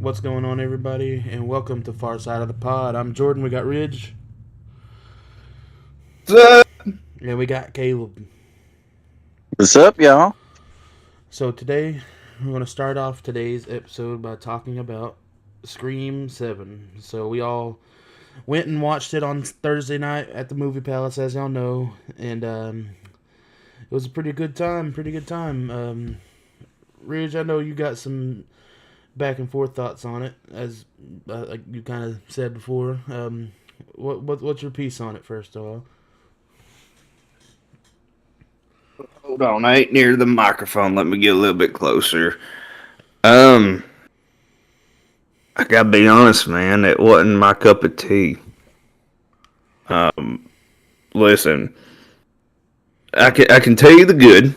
What's going on, everybody? And welcome to Far Side of the Pod. I'm Jordan. We got Ridge. What's And we got Caleb. up, y'all? So today, we're going to start off today's episode by talking about Scream 7. So we all went and watched it on Thursday night at the Movie Palace, as y'all know. And it was a pretty good time. Ridge, I know you got some back and forth thoughts on it, as like you kind of said before. What's your piece on it, first of all? Hold on, I ain't near the microphone. Let me get a little bit closer. I gotta be honest, man. It wasn't my cup of tea. Listen, I can tell you the good.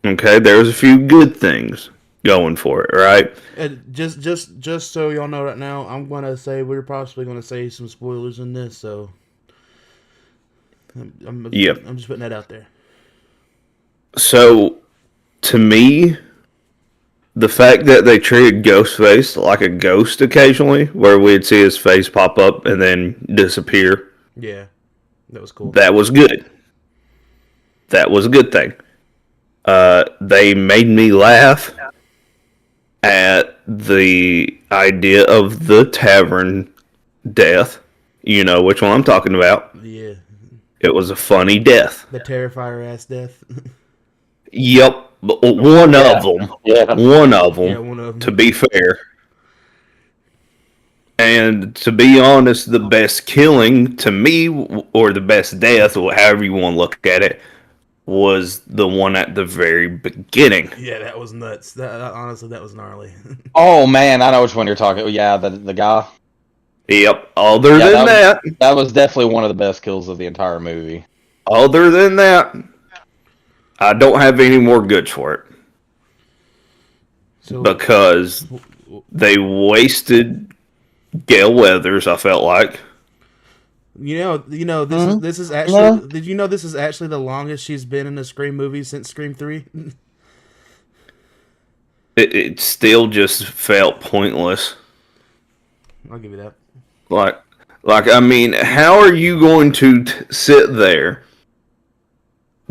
Okay, there's a few good things going for it, right? And just so y'all know right now, I'm gonna say we're possibly gonna say some spoilers in this, so I'm just putting that out there. So, to me, the fact that they treated Ghostface like a ghost occasionally, where we'd see his face pop up and then disappear, Yeah, that was cool. that was good. That was a good thing. They made me laugh at the idea of the tavern death. You know which one I'm talking about. Yeah, It was a funny death. the Terrifier ass death. Yep, one of them. Yeah. One of them. Yeah, one of them. To be fair. And to be honest, the best killing to me, or the best death, or however you want to look at it, was the one at the very beginning. Yeah, that was nuts. Honestly, that was gnarly. Oh man, I know which one you're talking. Yeah, the guy. Yep. Other Yeah, than that, That was definitely one of the best kills of the entire movie. I don't have any more goods for it. So Because they wasted Gail Weathers, I felt like. this is actually. Did you know this is actually the longest she's been in a Scream movie since Scream 3? It still just felt pointless. I'll give you that. I mean, how are you going to sit there,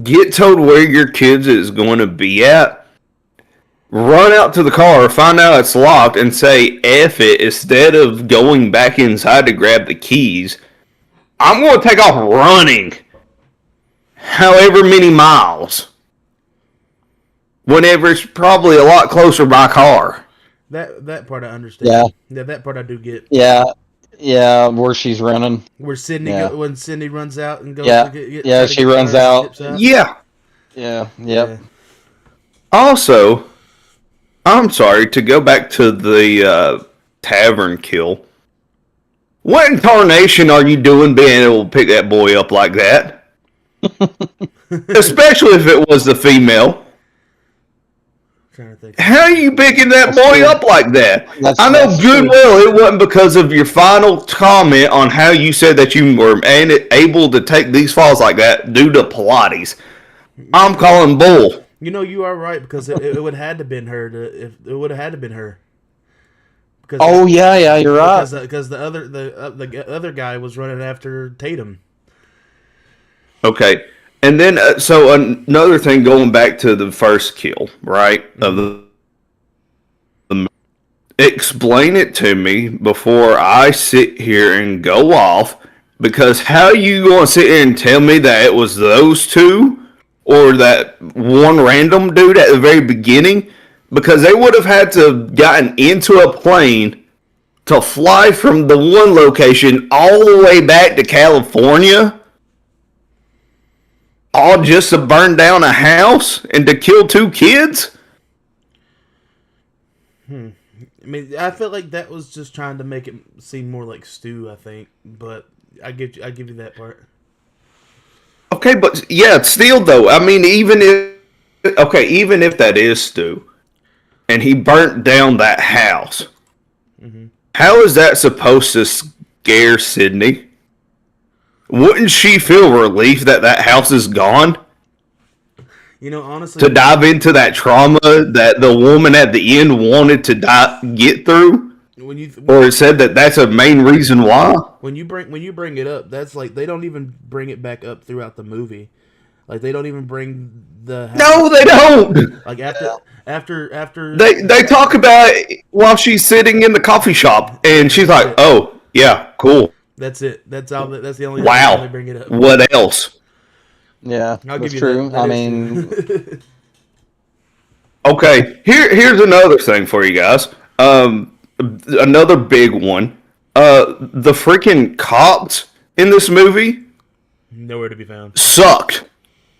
get told where your kids is going to be at, run out to the car, find out it's locked, and say F it instead of going back inside to grab the keys? I'm going to take off running however many miles whenever it's probably a lot closer by car. That part I understand. Yeah, that part I do get. Yeah, where she's running. Where Sydney when Sydney runs out and goes. Yeah, she runs out. Yeah. Yep. Yeah. Also, I'm sorry, to go back to the tavern kill. What in tarnation are you doing being able to pick that boy up like that? Especially if it was the female. Trying to think. How are you picking that boy up like that? I know That's good true. well it wasn't because of your final comment on how you said that you were able to take these falls like that due to Pilates. I'm calling bull. You know you are right, because it would have had to been her. If it would have had to been her. Because, Oh yeah, you're right. Because the other guy was running after Tatum. Okay. And then, so another thing, going back to the first kill, right? Of the explain it to me before I sit here and go off, because how you going to sit here and tell me that it was those two or that one random dude at the very beginning? Because they would have had to have gotten into a plane to fly from the one location all the way back to California, all just to burn down a house and to kill two kids? I mean, I feel like that was just trying to make it seem more like Stu, I think. But I give you that part. Okay, but yeah, still though, I mean, even if that is Stu, and he burnt down that house, how is that supposed to scare Sydney? Wouldn't she feel relief that that house is gone? You know, honestly, To dive into that trauma that the woman at the end wanted to get through? or it said that that's a main reason why. When you bring it up, that's like they don't even bring it back up throughout the movie. Like they don't even bring the No, they don't. Like after They talk about it while she's sitting in the coffee shop, and she's like, "Oh, yeah, cool." That's it. That's all. That's the only Wow. time they bring it up. What else? Yeah, I'll that's give you true. that. I That mean, is true. Okay, here's another thing for you guys. Another big one. The freaking cops in this movie Nowhere to be found. sucked.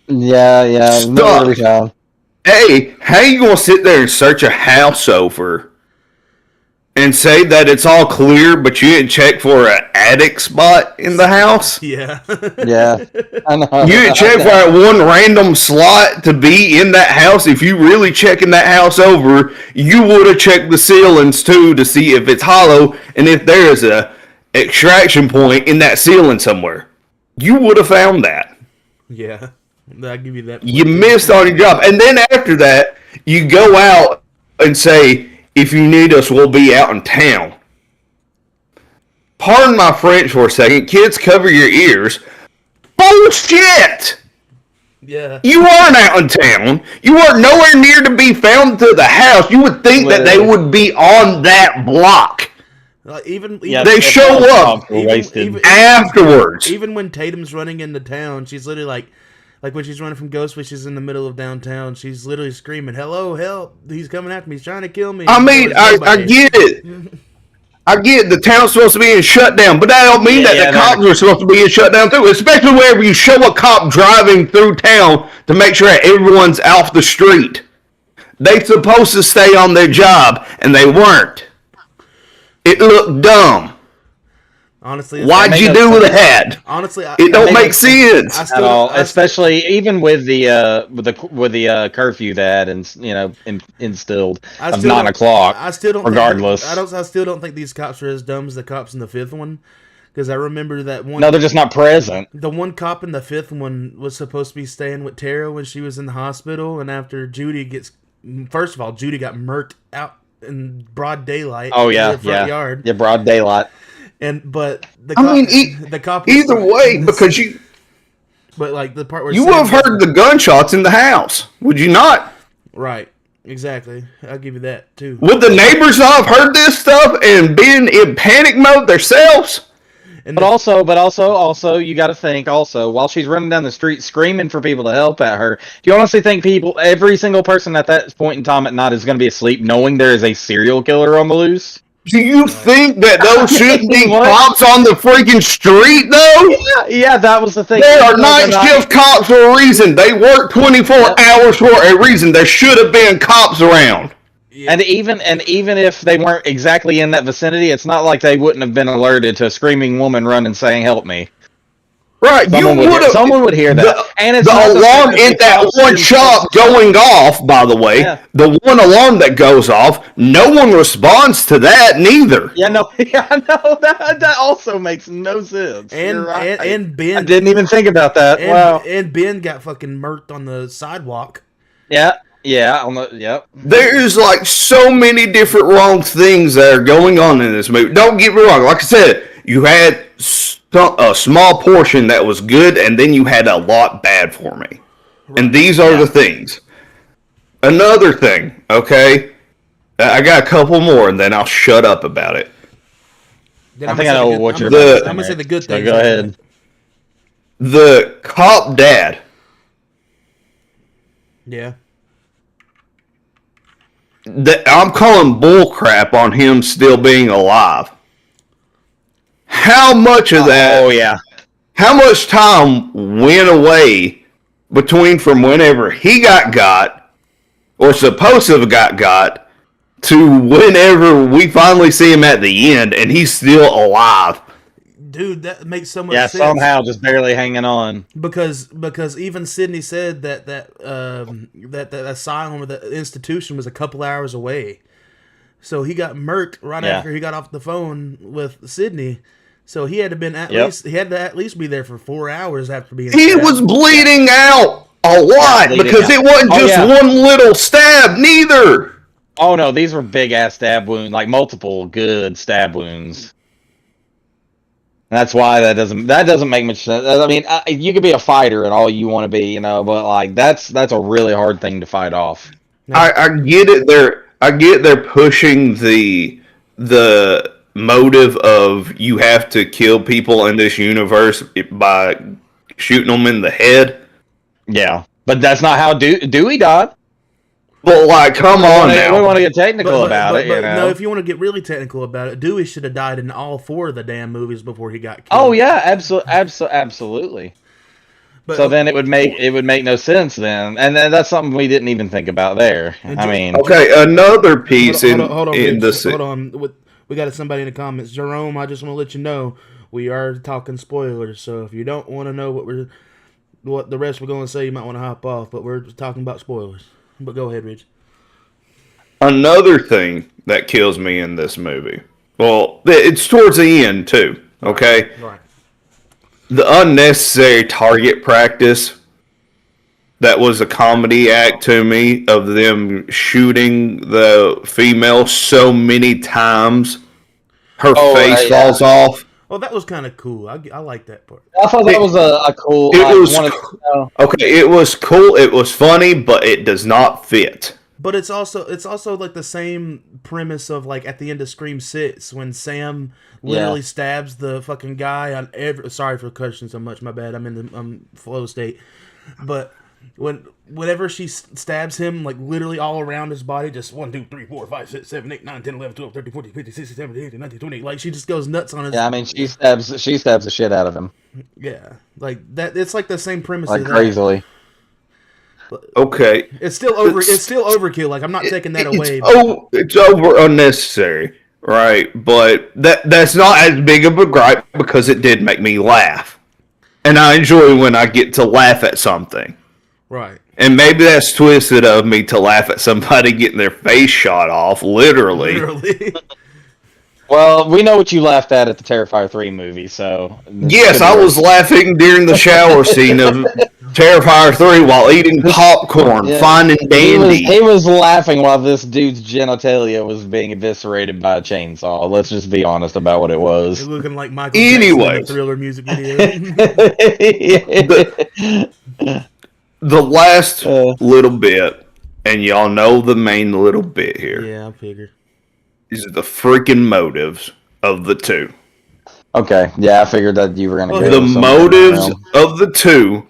yeah, nowhere to be found. Hey, how you gonna sit there and search a house over and say that it's all clear, but you didn't check for an attic spot in the house? Yeah. Yeah, I know. You didn't check for that one random slot to be in that house. If you really checking that house over, you would have checked the ceilings too to see if it's hollow and if there is a extraction point in that ceiling somewhere. You would have found that. Yeah. I'll give you that. You missed on your job. And then after that, you go out and say, if you need us, we'll be out in town. Pardon my French for a second. Kids, cover your ears. Bullshit! Yeah. You weren't out in town. You weren't nowhere near to be found to the house. You would think that they would be on that block. Even They show up afterwards. Even when Tatum's running into town, she's literally like when she's running from Ghostface, she's in the middle of downtown. She's literally screaming, "Hello, help! He's coming after me. He's trying to kill me." I mean, I get it. I get the town's supposed to be in shutdown, but that don't mean that the cops are supposed to be in shutdown too. Especially whenever you show a cop driving through town to make sure that everyone's off the street. They supposed to stay on their job, and they weren't. It looked dumb. Honestly, why'd you do that? Honestly, it don't make sense at all. Especially even with the curfew that instilled of 9 o'clock. I still don't. Regardless, I still don't think these cops are as dumb as the cops in the fifth one. Because I remember that one. No, they're just not present. The one cop in the fifth one was supposed to be staying with Tara when she was in the hospital, and after Judy first of all, Judy got murked out in broad daylight. Oh yeah, in the front yard. Yeah, broad daylight. But the cop either way, because you. But like the part where you would have heard the gunshots in the house, would you not? Right, exactly. I'll give you that too. Would the neighbors not have heard this stuff and been in panic mode themselves? But also, you got to think. Also, while she's running down the street screaming for people to help at her, do you honestly think every single person at that point in time at night is going to be asleep, knowing there is a serial killer on the loose? Do you think that those shouldn't be cops on the freaking street, though? Yeah, that was the thing. They are night shift cops for a reason. They work 24 hours for a reason. There should have been cops around. Yeah. And even if they weren't exactly in that vicinity, it's not like they wouldn't have been alerted to a screaming woman running saying, "Help me." Right, someone would hear that. And it's the alarm in that one shop going off, by the way, the one alarm that goes off, no one responds to that neither. Yeah, no, that also makes no sense. And right. and Ben, I didn't even think about that. Wow. And Ben got fucking murked on the sidewalk. Yeah. There's like so many different wrong things that are going on in this movie. Don't get me wrong. Like I said, you had a small portion that was good, and then you had a lot bad for me. Right. And these are the things. Another thing, okay? I got a couple more, and then I'll shut up about it. I think I know what you're about. I'm going to say the good things. Go ahead. The cop dad. Yeah. I'm calling bullcrap on him still being alive. How much of that? Oh yeah. How much time went away from whenever he got, or supposed to have got, to whenever we finally see him at the end, and he's still alive? Dude, that makes so much sense. Yeah, somehow just barely hanging on. Because even Sydney said that asylum or the institution was a couple hours away. So he got murked right after he got off the phone with Sydney. So he had to been at least be there for 4 hours after being. He was bleeding out a lot because it wasn't just one little stab. Neither. Oh no, these were big ass stab wounds, like multiple good stab wounds. That's why that doesn't make much sense. I mean, you could be a fighter and all you want to be, you know, but like that's a really hard thing to fight off. I get it. They're pushing the motive of you have to kill people in this universe by shooting them in the head. Yeah, but that's not how Dewey died. Well, like, come on now. We want to get technical about it, you know? No, if you want to get really technical about it, Dewey should have died in all 4 of the damn movies before he got killed. Oh yeah, absolutely. But, so then it would make no sense then, and then that's something we didn't even think about there. I mean, okay, another piece hold on, in the hold on. We got somebody in the comments, Jerome. I just want to let you know we are talking spoilers. So if you don't want to know what the rest we're going to say, you might want to hop off. But we're just talking about spoilers. But go ahead, Rich. Another thing that kills me in this movie. Well, it's towards the end too. Okay, Right. The unnecessary target practice. That was a comedy act to me of them shooting the female so many times. Her face falls off. Well, that was kind of cool. I like that part. I thought that was a cool. Okay, it was cool. It was funny, but it does not fit. But it's also like the same premise of like at the end of Scream 6 when Sam literally stabs the fucking guy on every. Sorry for cursing so much. My bad. I'm in the flow state. But whenever she stabs him, like literally all around his body, just 1, 2, 3, 4, 5, 6, 7, 8, 9, 10, 11, 12, 13, 14, 15, 16, 17, 18, 19, 20. Like she just goes nuts on his. Yeah, I mean she stabs the shit out of him. Yeah, like that. It's like the same premise. Like as that. crazily. Okay, It's still overkill. Like I'm not taking that away. It's over unnecessary, right? But that's not as big of a gripe because it did make me laugh, and I enjoy when I get to laugh at something. Right. And maybe that's twisted of me to laugh at somebody getting their face shot off, literally. Well, we know what you laughed at the Terrifier 3 movie, so... Yes, I was laughing during the shower scene of Terrifier 3 while eating popcorn, fine and dandy. He was laughing while this dude's genitalia was being eviscerated by a chainsaw. Let's just be honest about what it was. You're looking like Michael Jackson in the Thriller music video. The last little bit, and y'all know the main little bit here. Yeah, I figured. Is the freaking motives of the two. Okay, yeah, I figured that you were going to go the motives of the two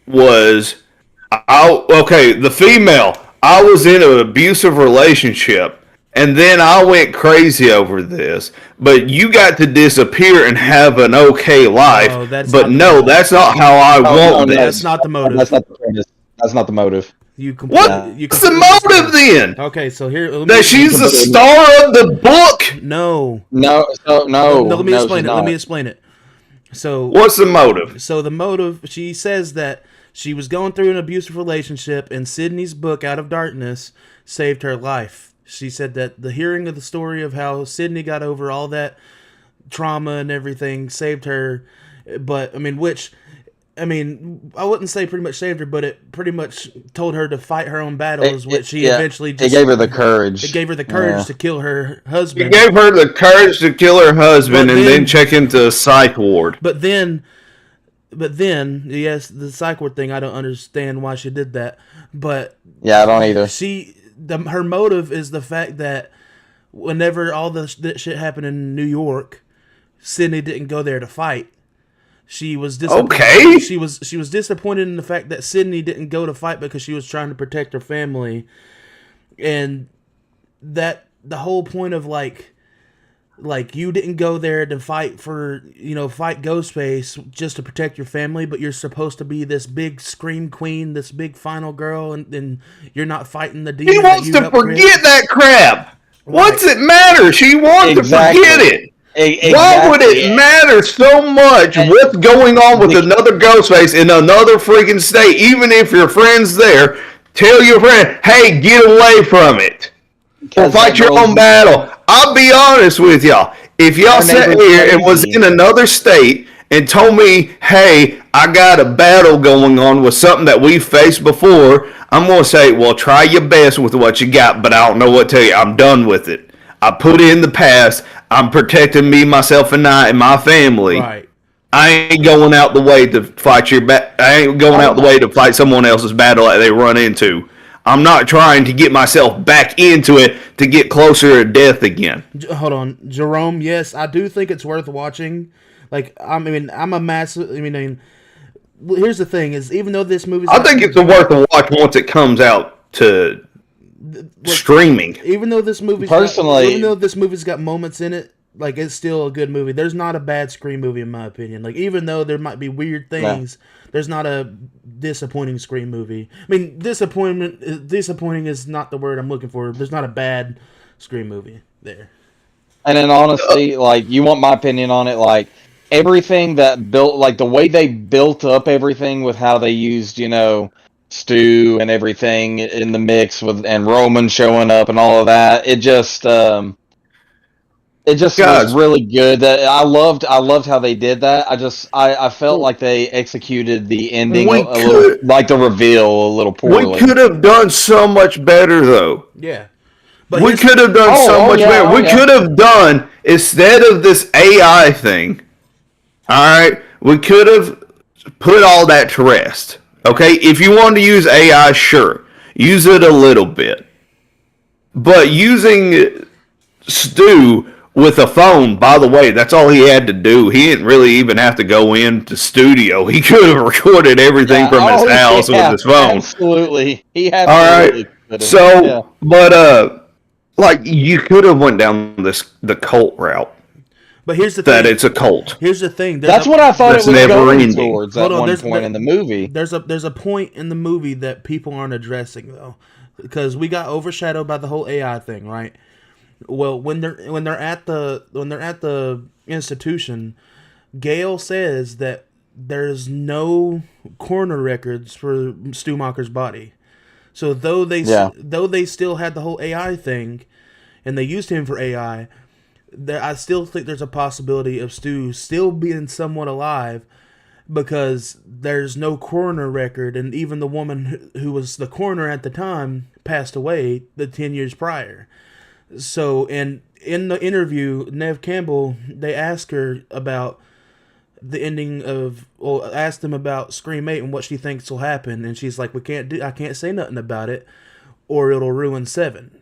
was... the female. I was in an abusive relationship, and then I went crazy over this. But you got to disappear and have an okay life. That's not how I want this. That's not the motive. That's not the premise. That's not the motive. What's the motive then? Okay, so here... That she's the star of the book? No. No. Let me explain it. Let me explain it. So... What's the motive? So the motive, she says that she was going through an abusive relationship and Sydney's book, Out of Darkness, saved her life. She said that the hearing of the story of how Sydney got over all that trauma and everything saved her. But, I wouldn't say pretty much saved her, but it pretty much told her to fight her own battles, which she eventually just... It gave her the courage. It gave her the courage to kill her husband. It gave her the courage to kill her husband and then check into a psych ward. But then, yes, the psych ward thing, I don't understand why she did that. But... Yeah, I don't either. Her motive is the fact that whenever all this shit happened in New York, Sydney didn't go there to fight. She was disappointed. Okay. She was disappointed in the fact that Sydney didn't go to fight because she was trying to protect her family, and that the whole point of like you didn't go there to fight fight Ghostface just to protect your family, but you're supposed to be this big scream queen, this big final girl, and you're not fighting the demon. He wants to forget that crap. What's it matter? She wants to forget it. Exactly. Why would it matter so much what's going on with another Ghostface in another freaking state? Even if your friend's there, tell your friend, hey, get away from it. Or fight your own battle. I'll be honest with y'all. If y'all sat here and was in another state and told me, hey, I got a battle going on with something that we faced before, I'm going to say, well, try your best with what you got, but I don't know what to tell you. I'm done with it. I put it in the past. I'm protecting me, myself, and my family. Right. I ain't going out the way to fight I ain't going out the way to fight someone else's battle that they run into. I'm not trying to get myself back into it to get closer to death again. Hold on, Jerome. Yes, I do think it's worth watching. Like, I'm a massive. Here's the thing: is even though this movie, I think it's worth a watch once it comes out to streaming. Even though this movie, even though this movie's got moments in it, like it's still a good movie. There's not a bad Scream movie in my opinion. Like even though there might be weird things, there's not a disappointing Scream movie. I mean, disappointing is not the word I'm looking for. There's not a bad Scream movie there. And in honesty, like you want my opinion on it, like everything that built, like the way they built up everything with how they used, Stu and everything in the mix with and Roman showing up and all of that. It just was really good. That I loved how they did that. I felt like they executed the ending like the reveal a little poorly. We could have done so much better though. Yeah. But we could have done so much better. We could have done, instead of this AI thing, all right, we could have put all that to rest. Okay, if you want to use AI, sure, use it a little bit. But using Stu with a phone, by the way, that's all he had to do. He didn't really even have to go into studio. He could have recorded everything from his house with his phone. Absolutely, he had. All right, so, but like you could have went down the cult route. But here's the thing. That it's a cult. Here's the thing. That's what I thought it was going towards at one point in the movie. There's a point in the movie that people aren't addressing though, because we got overshadowed by the whole AI thing, right? Well, when they're at the institution, Gale says that there's no coroner records for Stu Macher's body. So though they still had the whole AI thing, and they used him for AI. I still think there's a possibility of Stu still being somewhat alive because there's no coroner record, and even the woman who was the coroner at the time passed away the 10 years prior. So, and in the interview, Neve Campbell, they asked her about the ending asked them about Scream 8 and what she thinks will happen, and she's like, I can't say nothing about it, or it'll ruin 7.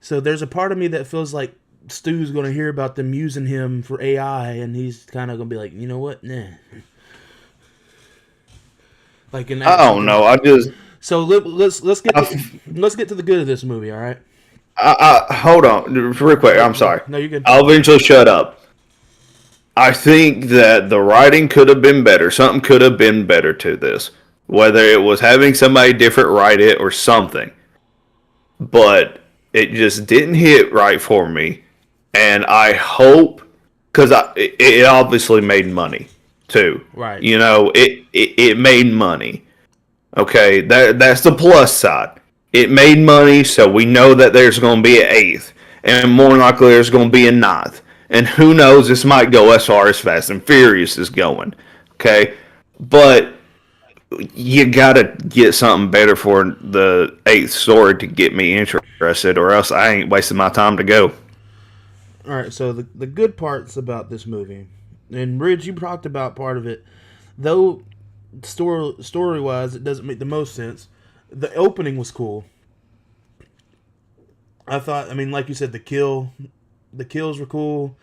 So there's a part of me that feels like Stu's going to hear about them using him for AI, and he's kind of going to be like, you know what? Nah. Like in that. I don't know. So let's get to the good of this movie. All right. Hold on, real quick. I'm sorry. No, you're good. I'll eventually shut up. I think that the writing could have been better. Something could have been better to this, whether it was having somebody different write it or something. But it just didn't hit right for me. And I hope, because it obviously made money too. Right. It made money. Okay, that's the plus side. It made money, so we know that there's going to be an 8th. And more likely there's going to be a 9th. And who knows, this might go as far as Fast and Furious is going. Okay? But you got to get something better for the 8th story to get me interested, or else I ain't wasting my time to go. All right, so the good parts about this movie, and Ridge, you talked about part of it, though story-wise it doesn't make the most sense. The opening was cool. I thought, like you said, the kills were cool.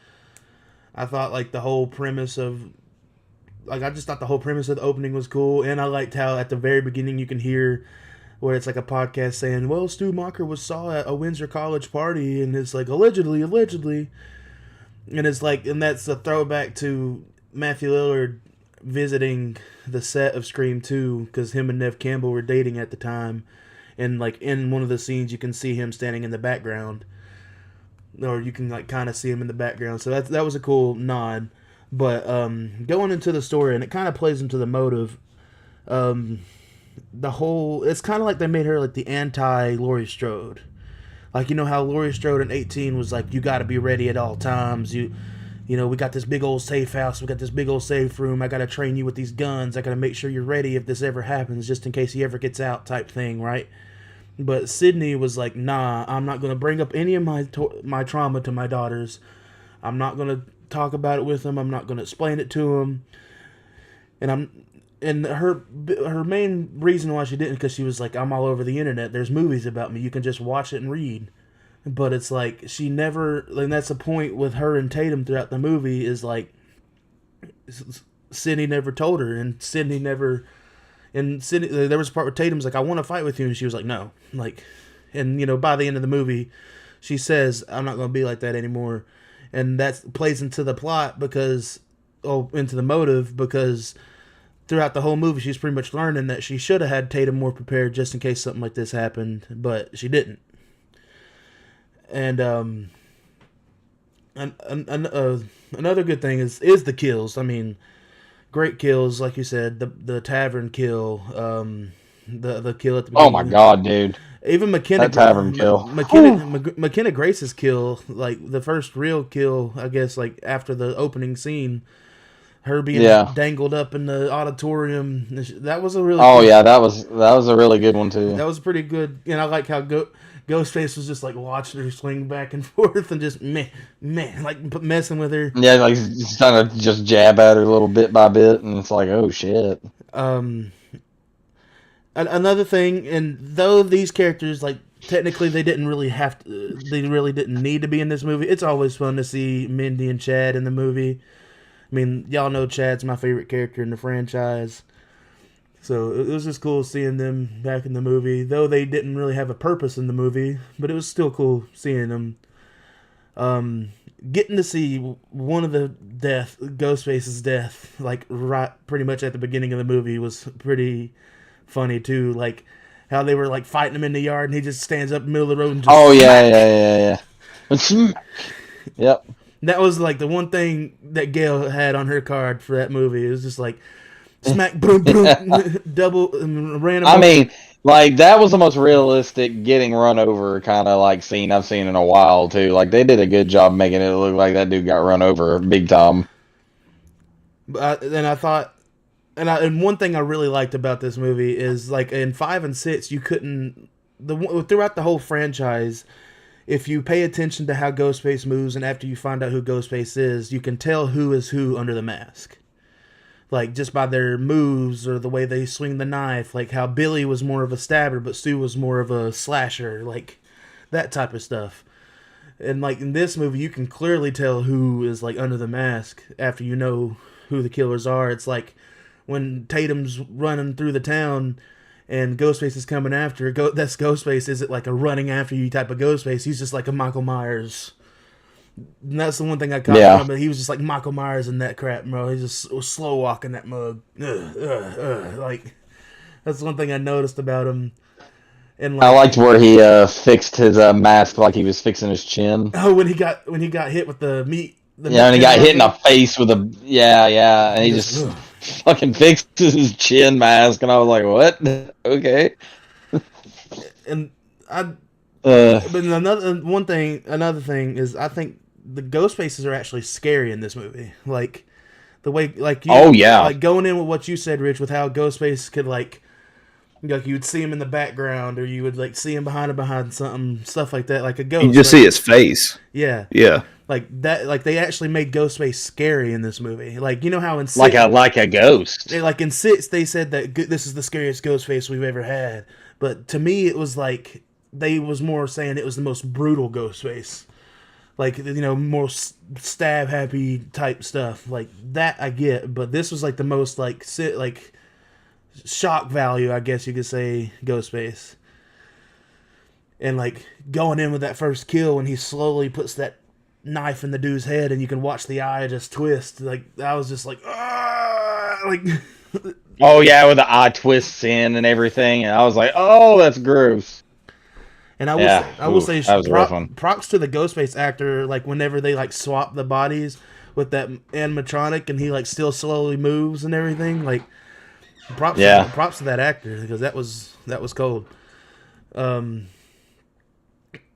I thought like the whole premise of, I just thought the whole premise of the opening was cool, and I liked how at the very beginning you can hear where it's like a podcast saying, well, Stu Macher saw at a Windsor College party, and it's like, allegedly. And it's like, and that's a throwback to Matthew Lillard visiting the set of Scream 2, because him and Neve Campbell were dating at the time, and like in one of the scenes you can see him standing in the background, or you can like kind of see him in the background, so that was a cool nod. But going into the story, and it kind of plays into the motive, the whole, it's kind of like they made her like the anti-Laurie Strode. Like, how Laurie Strode in 18 was like, you got to be ready at all times. You we got this big old safe house, we got this big old safe room, I gotta train you with these guns, I gotta make sure you're ready if this ever happens, just in case he ever gets out type thing, right? But Sydney was like, nah, I'm not gonna bring up any of my trauma to my daughters. I'm not gonna talk about it with them. I'm not gonna explain it to them. And her main reason why she didn't, because she was like, I'm all over the internet. There's movies about me. You can just watch it and read. But it's like she never, and that's the point with her and Tatum throughout the movie, is like Sydney never told her, and Sydney never. And Sydney, there was a part where Tatum's like, I want to fight with you, and she was like, no. Like, and by the end of the movie, she says, I'm not going to be like that anymore. And that plays into the plot into the motive, because throughout the whole movie, she's pretty much learning that she should have had Tatum more prepared just in case something like this happened, but she didn't. And another good thing is the kills. I mean, great kills, like you said, the tavern kill, the kill at the beginning. Oh my god, dude! Even McKenna, that tavern kill, McKenna Grace's kill, like the first real kill, I guess, like after the opening scene, her being dangled up in the auditorium. That was a really that was a really good one too. That was pretty good, and I like how Ghostface was just like watching her swing back and forth and just like messing with her. Yeah, like he's trying to just jab at her a little bit by bit, and it's like, oh shit. Another thing, and though these characters, like, technically they really didn't need to be in this movie. It's always fun to see Mindy and Chad in the movie. I mean, y'all know Chad's my favorite character in the franchise. So it was just cool seeing them back in the movie, though they didn't really have a purpose in the movie, but it was still cool seeing them. Getting to see one of the Ghostface's death, like right pretty much at the beginning of the movie, was pretty funny too. Like how they were like fighting him in the yard, and he just stands up in the middle of the road and just yeah. Yep. That was like the one thing that Gail had on her card for that movie. It was just like smack, boom, boom, double, random. I mean, like that was the most realistic getting run over kind of like scene I've seen in a while too. Like they did a good job making it look like that dude got run over big time. And I thought, and one thing I really liked about this movie is like in 5 and 6, you couldn't throughout the whole franchise. If you pay attention to how Ghostface moves, and after you find out who Ghostface is, you can tell who is who under the mask. Like, just by their moves or the way they swing the knife. Like, how Billy was more of a stabber, but Stu was more of a slasher. Like, that type of stuff. And, like, in this movie, you can clearly tell who is, like, under the mask after you know who the killers are. It's like when Tatum's running through the town and Ghostface is coming after her. That's Ghostface. Is it like a running after you type of Ghostface? He's just like a Michael Myers. And that's the one thing I caught from him. He was just like Michael Myers in that crap, bro. He just was slow walking that mug. Like, that's one thing I noticed about him. And like, I liked where he fixed his mask like he was fixing his chin. Oh, when he got hit with the meat. And he got hit in the face with a and he just fucking fixed his chin mask, and I was like, what? Okay. And but another thing is, I think the ghost faces are actually scary in this movie. Like the way, like like going in with what you said, Rich, with how Ghostface could like you would see him in the background, or you would like see him behind something, stuff like that, like a ghost. You just see his face. Yeah. Like that, like they actually made Ghostface scary in this movie. Like, you know how in 6, like a ghost. Like in 6, they said that this is the scariest Ghostface we've ever had. But to me, it was like they was more saying it was the most brutal Ghostface. Like, more stab happy type stuff. Like that I get, but this was like the most like shock value, I guess you could say, Ghostface. And like going in with that first kill when he slowly puts that knife in the dude's head and you can watch the eye just twist. Like I was just like, like oh yeah, with the eye twists in and everything, and I was like, oh, that's gross. And I will say that was a rough one. Props to the Ghostface actor, like whenever they like swap the bodies with that animatronic and he like still slowly moves and everything, like props to that actor, because that was cold.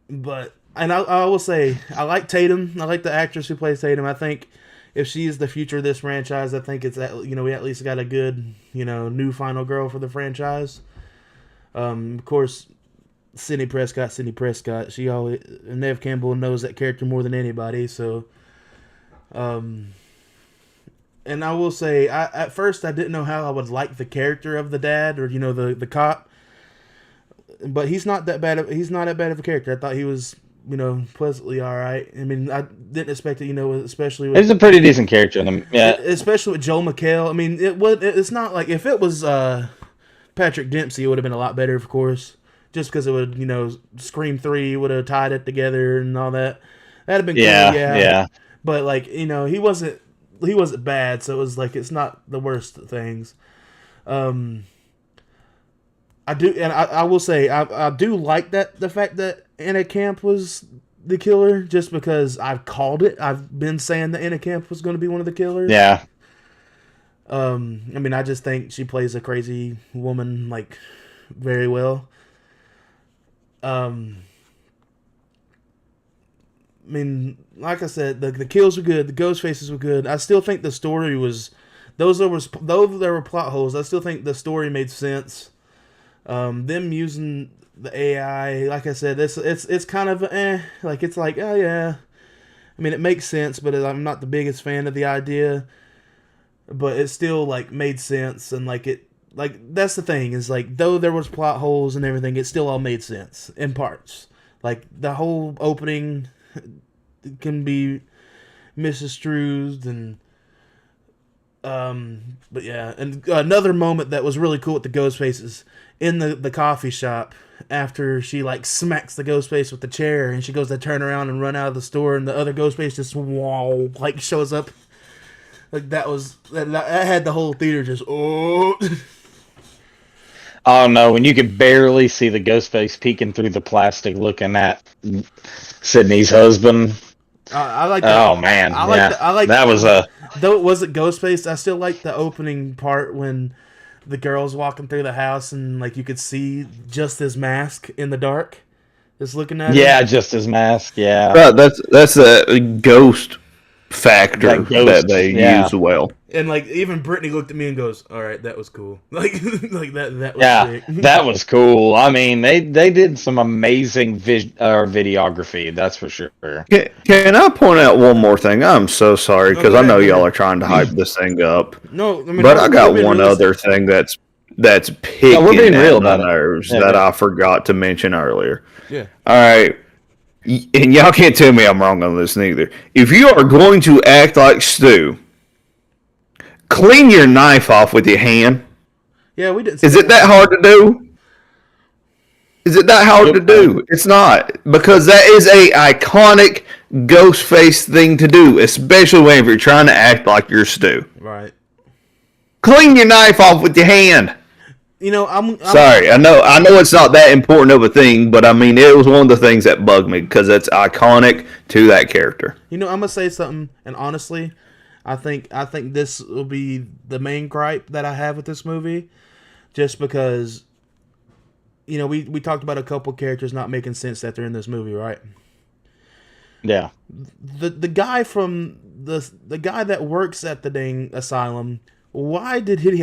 But and I will say, I like Tatum. I like the actress who plays Tatum. I think if she is the future of this franchise, I think it's we at least got a good new final girl for the franchise. Of course, Sidney Prescott. She always Neve Campbell knows that character more than anybody. So, and I will say, at first I didn't know how I would like the character of the dad or the cop, but he's not that bad. He's not that bad of a character. I thought he was pleasantly all right. I mean, I didn't expect it. Especially with, he's a pretty decent character in them. Yeah, especially with Joel McHale. I mean, it's not like if it was Patrick Dempsey, it would have been a lot better, of course. Just because it would, Scream 3 would have tied it together and all that. That'd have been cool, yeah. But he wasn't bad, so it was like it's not the worst things. I will say I do like the fact that Anna Camp was the killer, just because I've called it. I've been saying that Anna Camp was going to be one of the killers. Yeah. I mean, I just think she plays a crazy woman very well. I mean, like I said, the kills were good, the ghost faces were good. I still think the story was, though there were plot holes, I still think the story made sense. Them using the AI, like I said, it's kind of it's like, oh yeah. I mean, it makes sense, but I'm not the biggest fan of the idea. But it still made sense, and that's the thing, is though there was plot holes and everything, it still all made sense in parts. The whole opening can be misconstrued, and but yeah. And another moment that was really cool with the ghost faces in the coffee shop, after she smacks the ghost face with the chair and she goes to turn around and run out of the store, and the other ghost face just shows up. That had the whole theater just oh. Oh no! When you could barely see the ghost face peeking through the plastic, looking at Sydney's husband. I like that. Oh man! I like that. Was a though it wasn't Ghostface. I still like the opening part when the girl's walking through the house and you could see just his mask in the dark, just looking at him. Yeah, just his mask. Yeah, right. That's a ghost factor that they use well. And even Brittany looked at me and goes, "All right, that was cool." That was sick. That was cool. I mean, they did some amazing videography. That's for sure. Can I point out one more thing? I'm so sorry because I know y'all are trying to hype this thing up. No, I mean, but I got one other thing that's picking at my nerves that I forgot to mention earlier. Yeah. All right. And y'all can't tell me I'm wrong on this neither. If you are going to act like Stu, clean your knife off with your hand. Yeah, we did. Is it that hard to do? Is it that hard to do? It's not, because that is a iconic ghost face thing to do, especially whenever you're trying to act like you're Stu. Right. Clean your knife off with your hand. I'm sorry. I know it's not that important of a thing, but I mean, it was one of the things that bugged me because it's iconic to that character. I'm gonna say something, and honestly, I think this will be the main gripe that I have with this movie, just because, we talked about a couple characters not making sense that they're in this movie, right? Yeah. The guy from the guy that works at the dang asylum, why did he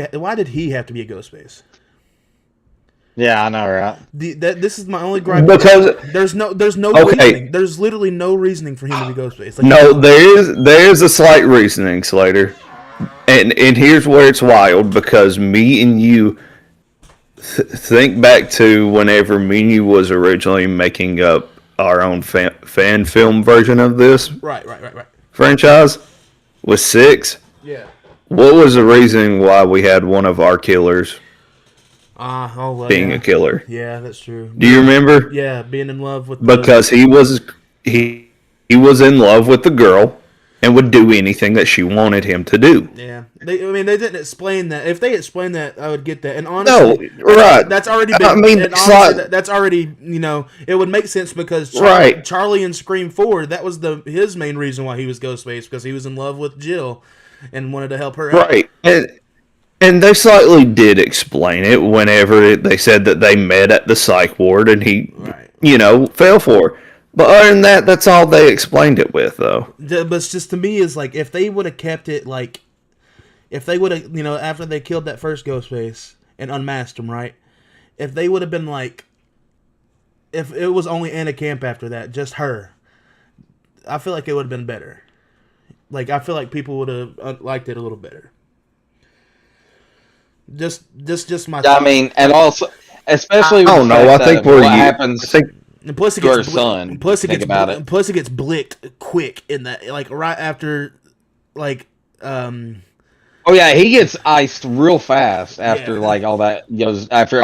have to be a ghost face? Yeah, I know, right? This is my only gripe, because there's no reasoning. There's literally no reasoning for him to be Ghostface. No, there is a slight reasoning, Slater, and here's where it's wild, because me and you think back to whenever me and you was originally making up our own fan film version of this right franchise with 6. Yeah. What was the reason why we had one of our killers being a killer? Yeah, that's true. Do you remember? Yeah, being in love with because he was in love with the girl and would do anything that she wanted him to do. Yeah, they didn't explain that. If they explained that, I would get that. And honestly, no, right? That's already been. I mean, that's already it would make sense because Charlie in Scream 4, that was his main reason why he was Ghostface, because he was in love with Jill and wanted to help her out. Right. And they slightly did explain it whenever they said that they met at the psych ward and he, fell for her. But other than that, that's all they explained it with, though. But it's just, to me, is like, if they would have kept it like, if they would have, after they killed that first Ghostface and unmasked him, right? If they would have been like, if it was only Anna Camp after that, just her, I feel like it would have been better. Like, I feel like people would have liked it a little better. Just my. I mean, and also, especially I don't know. I think what happens. And plus, it to gets her son. Plus, it Think gets about it. Plus, it gets blicked quick in that, like right after, like Oh yeah, he gets iced real fast after like all that goes after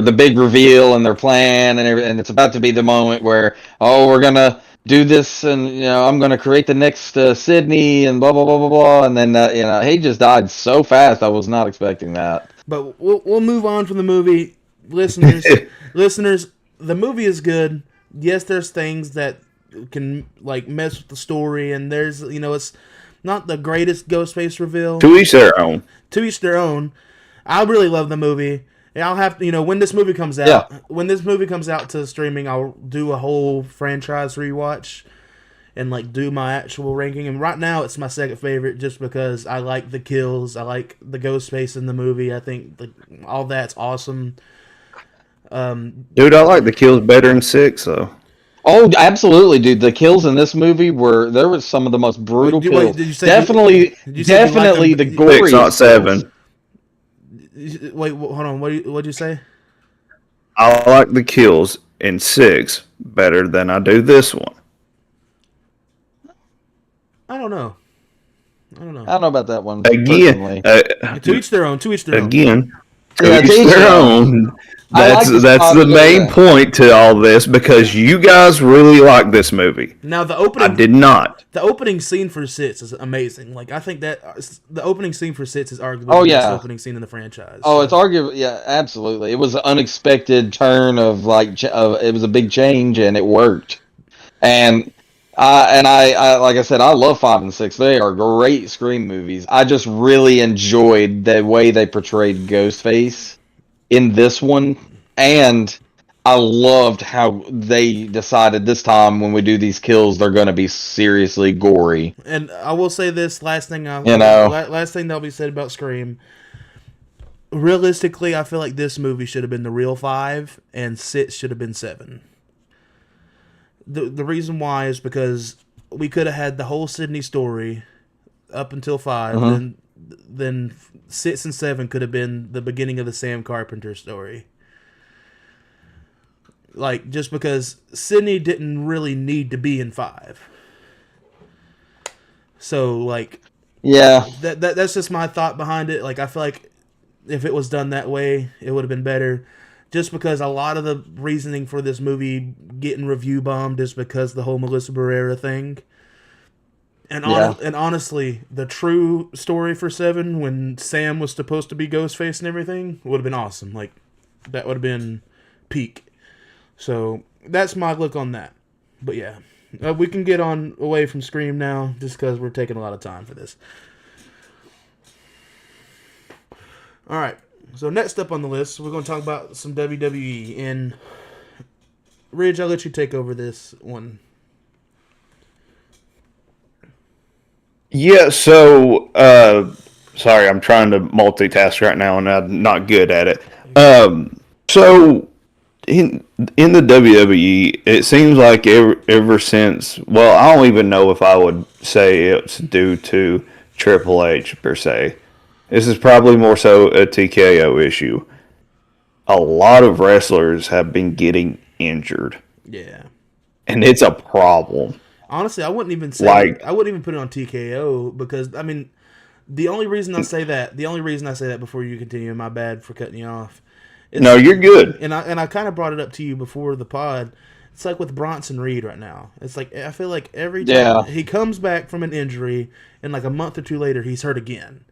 the big reveal and their plan and everything. And it's about to be the moment where we're gonna do this and I'm gonna create the next Sydney and blah blah blah blah blah. And then he just died so fast. I was not expecting that. But we'll move on from the movie, listeners. Listeners, the movie is good. Yes, there's things that can like mess with the story, and there's it's not the greatest Ghostface reveal. To each their own. To each their own. I really love the movie. And I'll have to, when this movie comes out, to streaming, I'll do a whole franchise rewatch and like do my actual ranking. And right now, it's my second favorite just because I like the kills, I like the Ghostface in the movie. I think all that's awesome. Dude, I like the kills better in 6, though. Oh, absolutely, dude. The kills in this movie there was some of the most brutal kills. Did you say definitely the gory. 6, not 7. Wait, hold on. What'd you say? I like the kills in 6 better than I do this one. I don't know. I don't know about that one. Again, to each their own. Again, Yeah, to each their own. That's the main point to all this, because you guys really like this movie. Now the opening, I did not. The opening scene for 6 is amazing. Like, I think that the opening scene for 6 is arguably the best opening scene in the franchise. Oh, it's arguably, yeah, absolutely. It was an unexpected turn of it was a big change and it worked. And I like I said, I love 5 and 6. They are great Scream movies. I just really enjoyed the way they portrayed Ghostface in this one, and I loved how they decided this time when we do these kills, they're going to be seriously gory. And I will say this last thing that'll be said about Scream. Realistically, I feel like this movie should have been the real 5, and 6 should have been 7. The reason why is because we could have had the whole Sydney story up until 5, and then 6 and 7 could have been the beginning of the Sam Carpenter story. Like, just because Sydney didn't really need to be in 5. So, like, yeah, that's just my thought behind it. Like, I feel like if it was done that way, it would have been better. Just because a lot of the reasoning for this movie getting review bombed is because the whole Melissa Barrera thing. And honestly, the true story for 7, when Sam was supposed to be Ghostface and everything, would have been awesome. Like, that would have been peak. So, that's my look on that. But yeah, we can get on away from Scream now, just because we're taking a lot of time for this. Alright, so next up on the list, we're going to talk about some WWE. And, Ridge, I'll let you take over this one. Yeah, so, sorry, I'm trying to multitask right now, and I'm not good at it. So, in the WWE, it seems like ever since, well, I don't even know if I would say it's due to Triple H, per se. This is probably more so a TKO issue. A lot of wrestlers have been getting injured. Yeah. And it's a problem. Honestly, I wouldn't even say I wouldn't even put it on TKO, because I mean, the only reason I say that before you continue, my bad for cutting you off. No, you're good. And I kind of brought it up to you before the pod. It's like with Bronson Reed right now. It's like, I feel like every time he comes back from an injury, and like a month or two later, he's hurt again.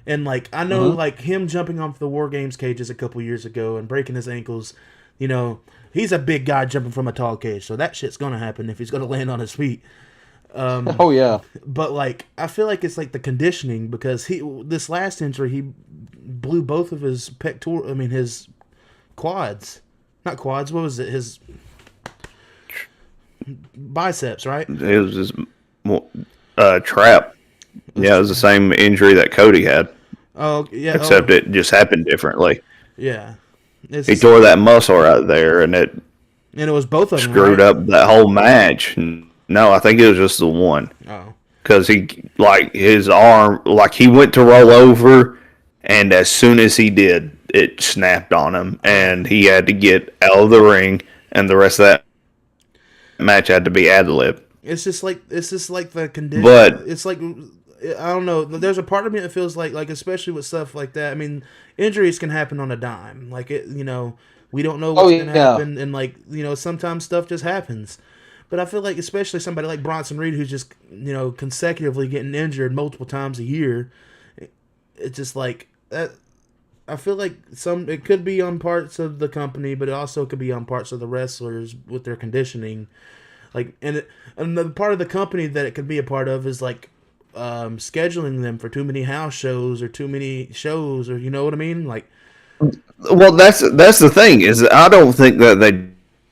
And like, I know like him jumping off the War Games cages a couple years ago and breaking his ankles, he's a big guy jumping from a tall cage, so that shit's gonna happen if he's gonna land on his feet. Oh yeah. But like, I feel like it's like the conditioning, because this last injury, he blew both of his his quads. Not quads. What was it? biceps, right? It was just trap. Yeah, it was the same injury that Cody had, Oh yeah, except it just happened differently. yeah. It's He just- tore that muscle right there, and it and it was both of them. screwed right? up that whole match. No, I think it was just the one. Oh, Because his arm, he went to roll over, and as soon as he did, it snapped on him, and he had to get out of the ring, and the rest of that match had to be ad lib. it's just like the condition. But- it's like I don't know. There's a part of me that feels like especially with stuff like that. I mean, injuries can happen on a dime. Like it, we don't know what's gonna happen, and sometimes stuff just happens. But I feel like especially somebody like Bronson Reed, who's just consecutively getting injured multiple times a year, it's just like that. I feel like it could be on parts of the company, but it also could be on parts of the wrestlers with their conditioning. And the part of the company that it could be a part of is scheduling them for too many house shows or too many shows, or you know what I mean? Well, that's the thing, is I don't think that they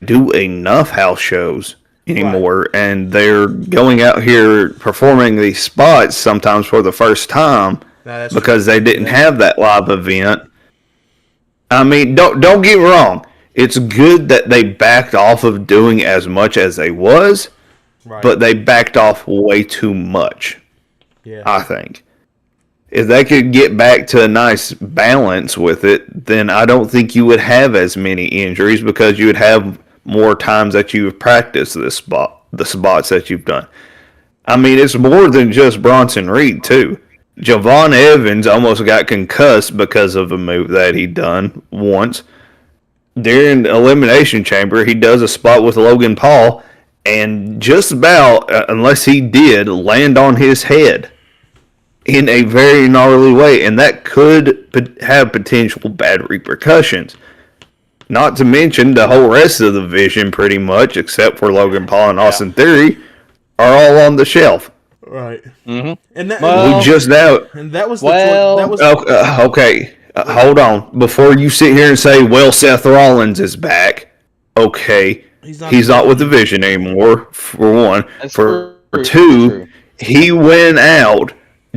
do enough house shows anymore, and they're going out here performing these spots sometimes for the first time because they didn't have that live event. I mean, don't get me wrong. It's good that they backed off of doing as much as they was, right. but they backed off way too much, Yeah. I think. If they could get back to a nice balance with it, then I don't think you would have as many injuries because you would have more times that you've practiced the spots that you've done. I mean, it's more than just Bronson Reed, too. Javon Evans almost got concussed because of a move that he done once. During Elimination Chamber, he does a spot with Logan Paul, and just about, unless he did, land on his head in a very gnarly way, and that could have potential bad repercussions. Not to mention the whole rest of the division, pretty much, except for Logan Paul and Austin Theory, are all on the shelf. Right. Mhm. And that We just now. and that was Well- that was Okay, hold on. Before you sit here and say, well, Seth Rollins is back. Okay, he's not with the Vision anymore, for one. That's For true. two, True. he went out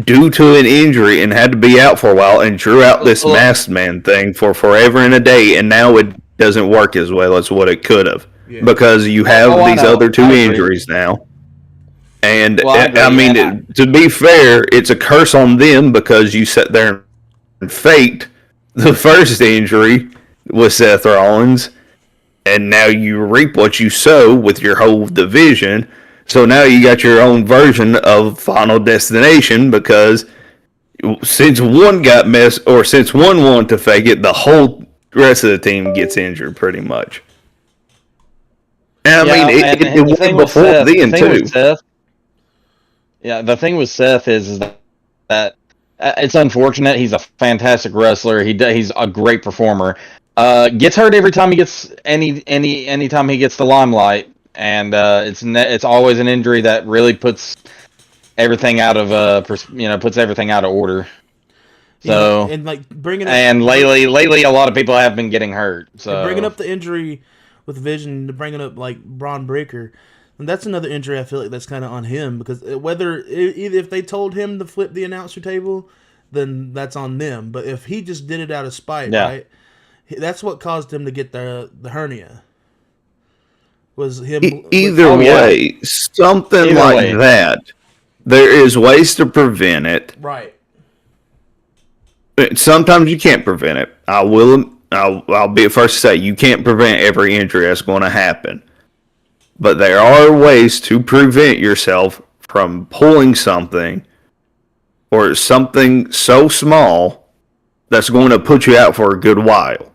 due to an injury and had to be out for a while and drew out this Well- masked man thing for forever and a day, and now it doesn't work as well as what it could have. Yeah. Because you have Oh, I these know. other two I agree. injuries now. And Well, I agree, mean, and to be fair, it's a curse on them because you sat there and faked the first injury with Seth Rollins, and now you reap what you sow with your whole division. So now you got your own version of Final Destination because since one got messed, or since one wanted to fake it, the whole rest of the team gets injured pretty much. And I mean, it the went thing with before Seth- then the thing too. with Seth- yeah, the thing with Seth is that it's unfortunate. He's a fantastic wrestler. He's a great performer. Gets hurt every time he gets anytime he gets the limelight, and it's always an injury that really puts everything out of puts everything out of order. So and bringing up, and lately a lot of people have been getting hurt. So and bringing up the injury with Vision, bringing up Braun Breaker, and that's another injury I feel like that's kind of on him because either if they told him to flip the announcer table, then that's on them. But if he just did it out of spite, Yeah. right? That's what caused him to get the hernia. Was him Either Oh, yeah. way, something Either like way. that. There is ways to prevent it. right? Sometimes you can't prevent it. I'll be the first to say you can't prevent every injury that's going to happen. But there are ways to prevent yourself from pulling something or something so small that's going to put you out for a good while.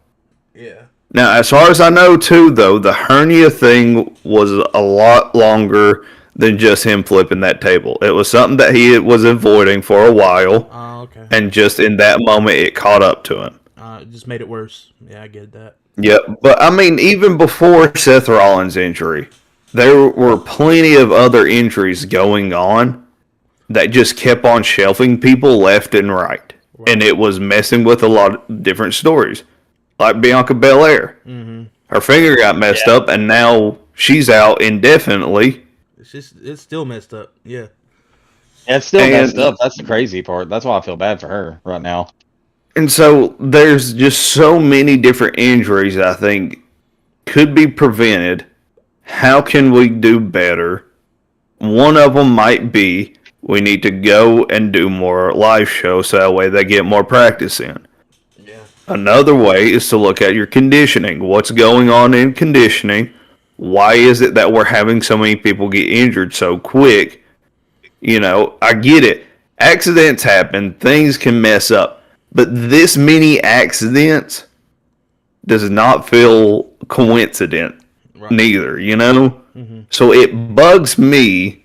Yeah. Now, as far as I know, too, though, the hernia thing was a lot longer than just him flipping that table. It was something that he was avoiding for a while, Oh, okay. and just in that moment, it caught up to him. It just made it worse. Yeah, I get that. Yep, but I mean, even before Seth Rollins' injury, there were plenty of other injuries going on that just kept on shelving people left and right. And it was messing with a lot of different stories. Like Bianca Belair. Mm-hmm. Her finger got messed up, and now she's out indefinitely. It's still messed up. Yeah. It's still And- messed up. That's the crazy part. That's why I feel bad for her right now. And so there's just so many different injuries I think could be prevented. How can we do better? One of them might be we need to go and do more live shows so that way they get more practice in. Yeah. Another way is to look at your conditioning. What's going on in conditioning? Why is it that we're having so many people get injured so quick? You know, I get it. Accidents happen. Things can mess up. But this many accidents does not feel coincident. Right. Neither, you know? Mm-hmm. So it bugs me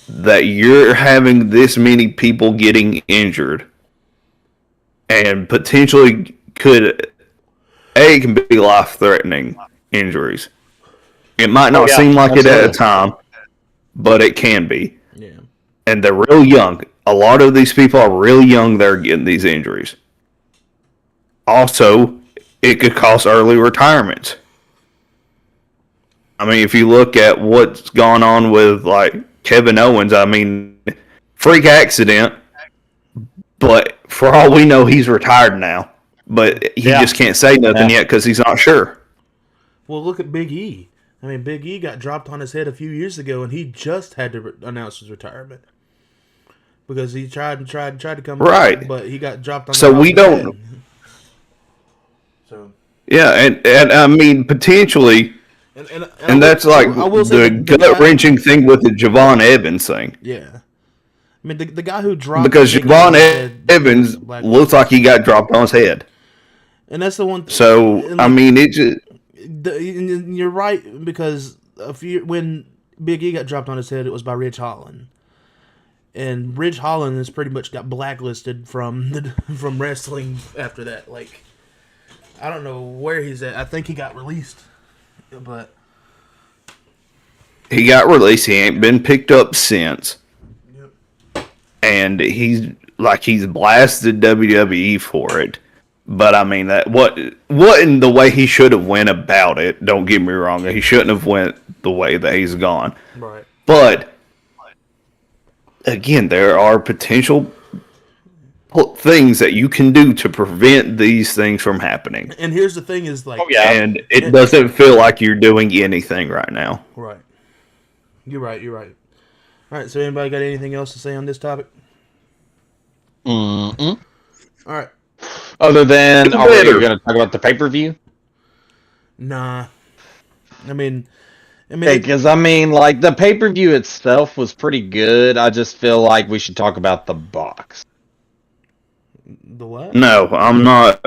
that you're having this many people getting injured and potentially can be life-threatening injuries. It might not seem like it at a time, but it can be. Yeah. And they're real young. A lot of these people are real young. They're getting these injuries. Also, it could cause early retirements. I mean, if you look at what's gone on with like Kevin Owens, I mean, freak accident, but for all we know, he's retired now. But he just can't say nothing yet because he's not sure. Well, look at Big E. I mean, Big E got dropped on his head a few years ago, and he just had to announce his retirement because he tried to come Right, back, but he got dropped on. So we don't. Head. So Yeah, and I mean potentially, and that's like the gut wrenching thing with the Javon Evans thing. Yeah, I mean the guy who dropped Because Javon Evans looks like he got dropped on his head. and that's the one. So I mean, it just. You're right because when Big E got dropped on his head, it was by Ridge Holland, and Ridge Holland has pretty much got blacklisted from wrestling after that. Like, I don't know where he's at. I think he got released, but he got released. He ain't been picked up since, and he's blasted WWE for it. But I mean that what in the way he should have went about it. Don't get me wrong. He shouldn't have went the way that he's gone. right. But again, there are potential things that you can do to prevent these things from happening. And here's the thing: is like, And it doesn't feel like you're doing anything right now. right. You're right. All right. So, anybody got anything else to say on this topic? Mm-mm. All right. Other than, are we going to talk about the pay-per-view? Nah. I mean, Because, like, the pay-per-view itself was pretty good. I just feel like we should talk about the box. the what? No, I'm not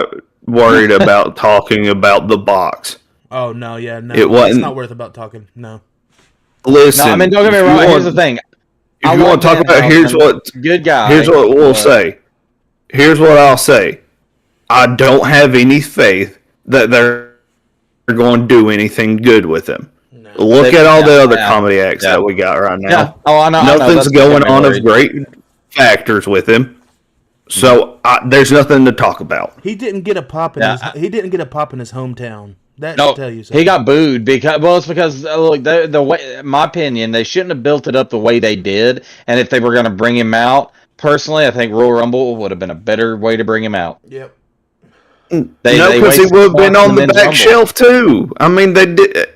worried about talking about the box. Oh no, yeah, no. It wasn't- It's not worth about talking. No. Listen, No, I mean, don't get me if you wrong. want- Here's the thing. If you want to talk about, here's what Good guy. Here's what we'll but- say. Here's what I'll say. I don't have any faith that they're going to do anything good with him. No. Look at all the other Yeah. comedy acts that we got right now. Yeah. Oh, I know. Nothing's That's going what on I'm of great factors with him. So there's nothing to talk about. He didn't get a pop in he didn't get a pop in his hometown. That No, should tell you something. he got booed because it's because look the way, in my opinion, they shouldn't have built it up the way they did. And if they were going to bring him out, personally, I think Royal Rumble would have been a better way to bring him out. Yep. No, They because he wasted would have been spots on in the men's back Rumble. shelf too. I mean, they did.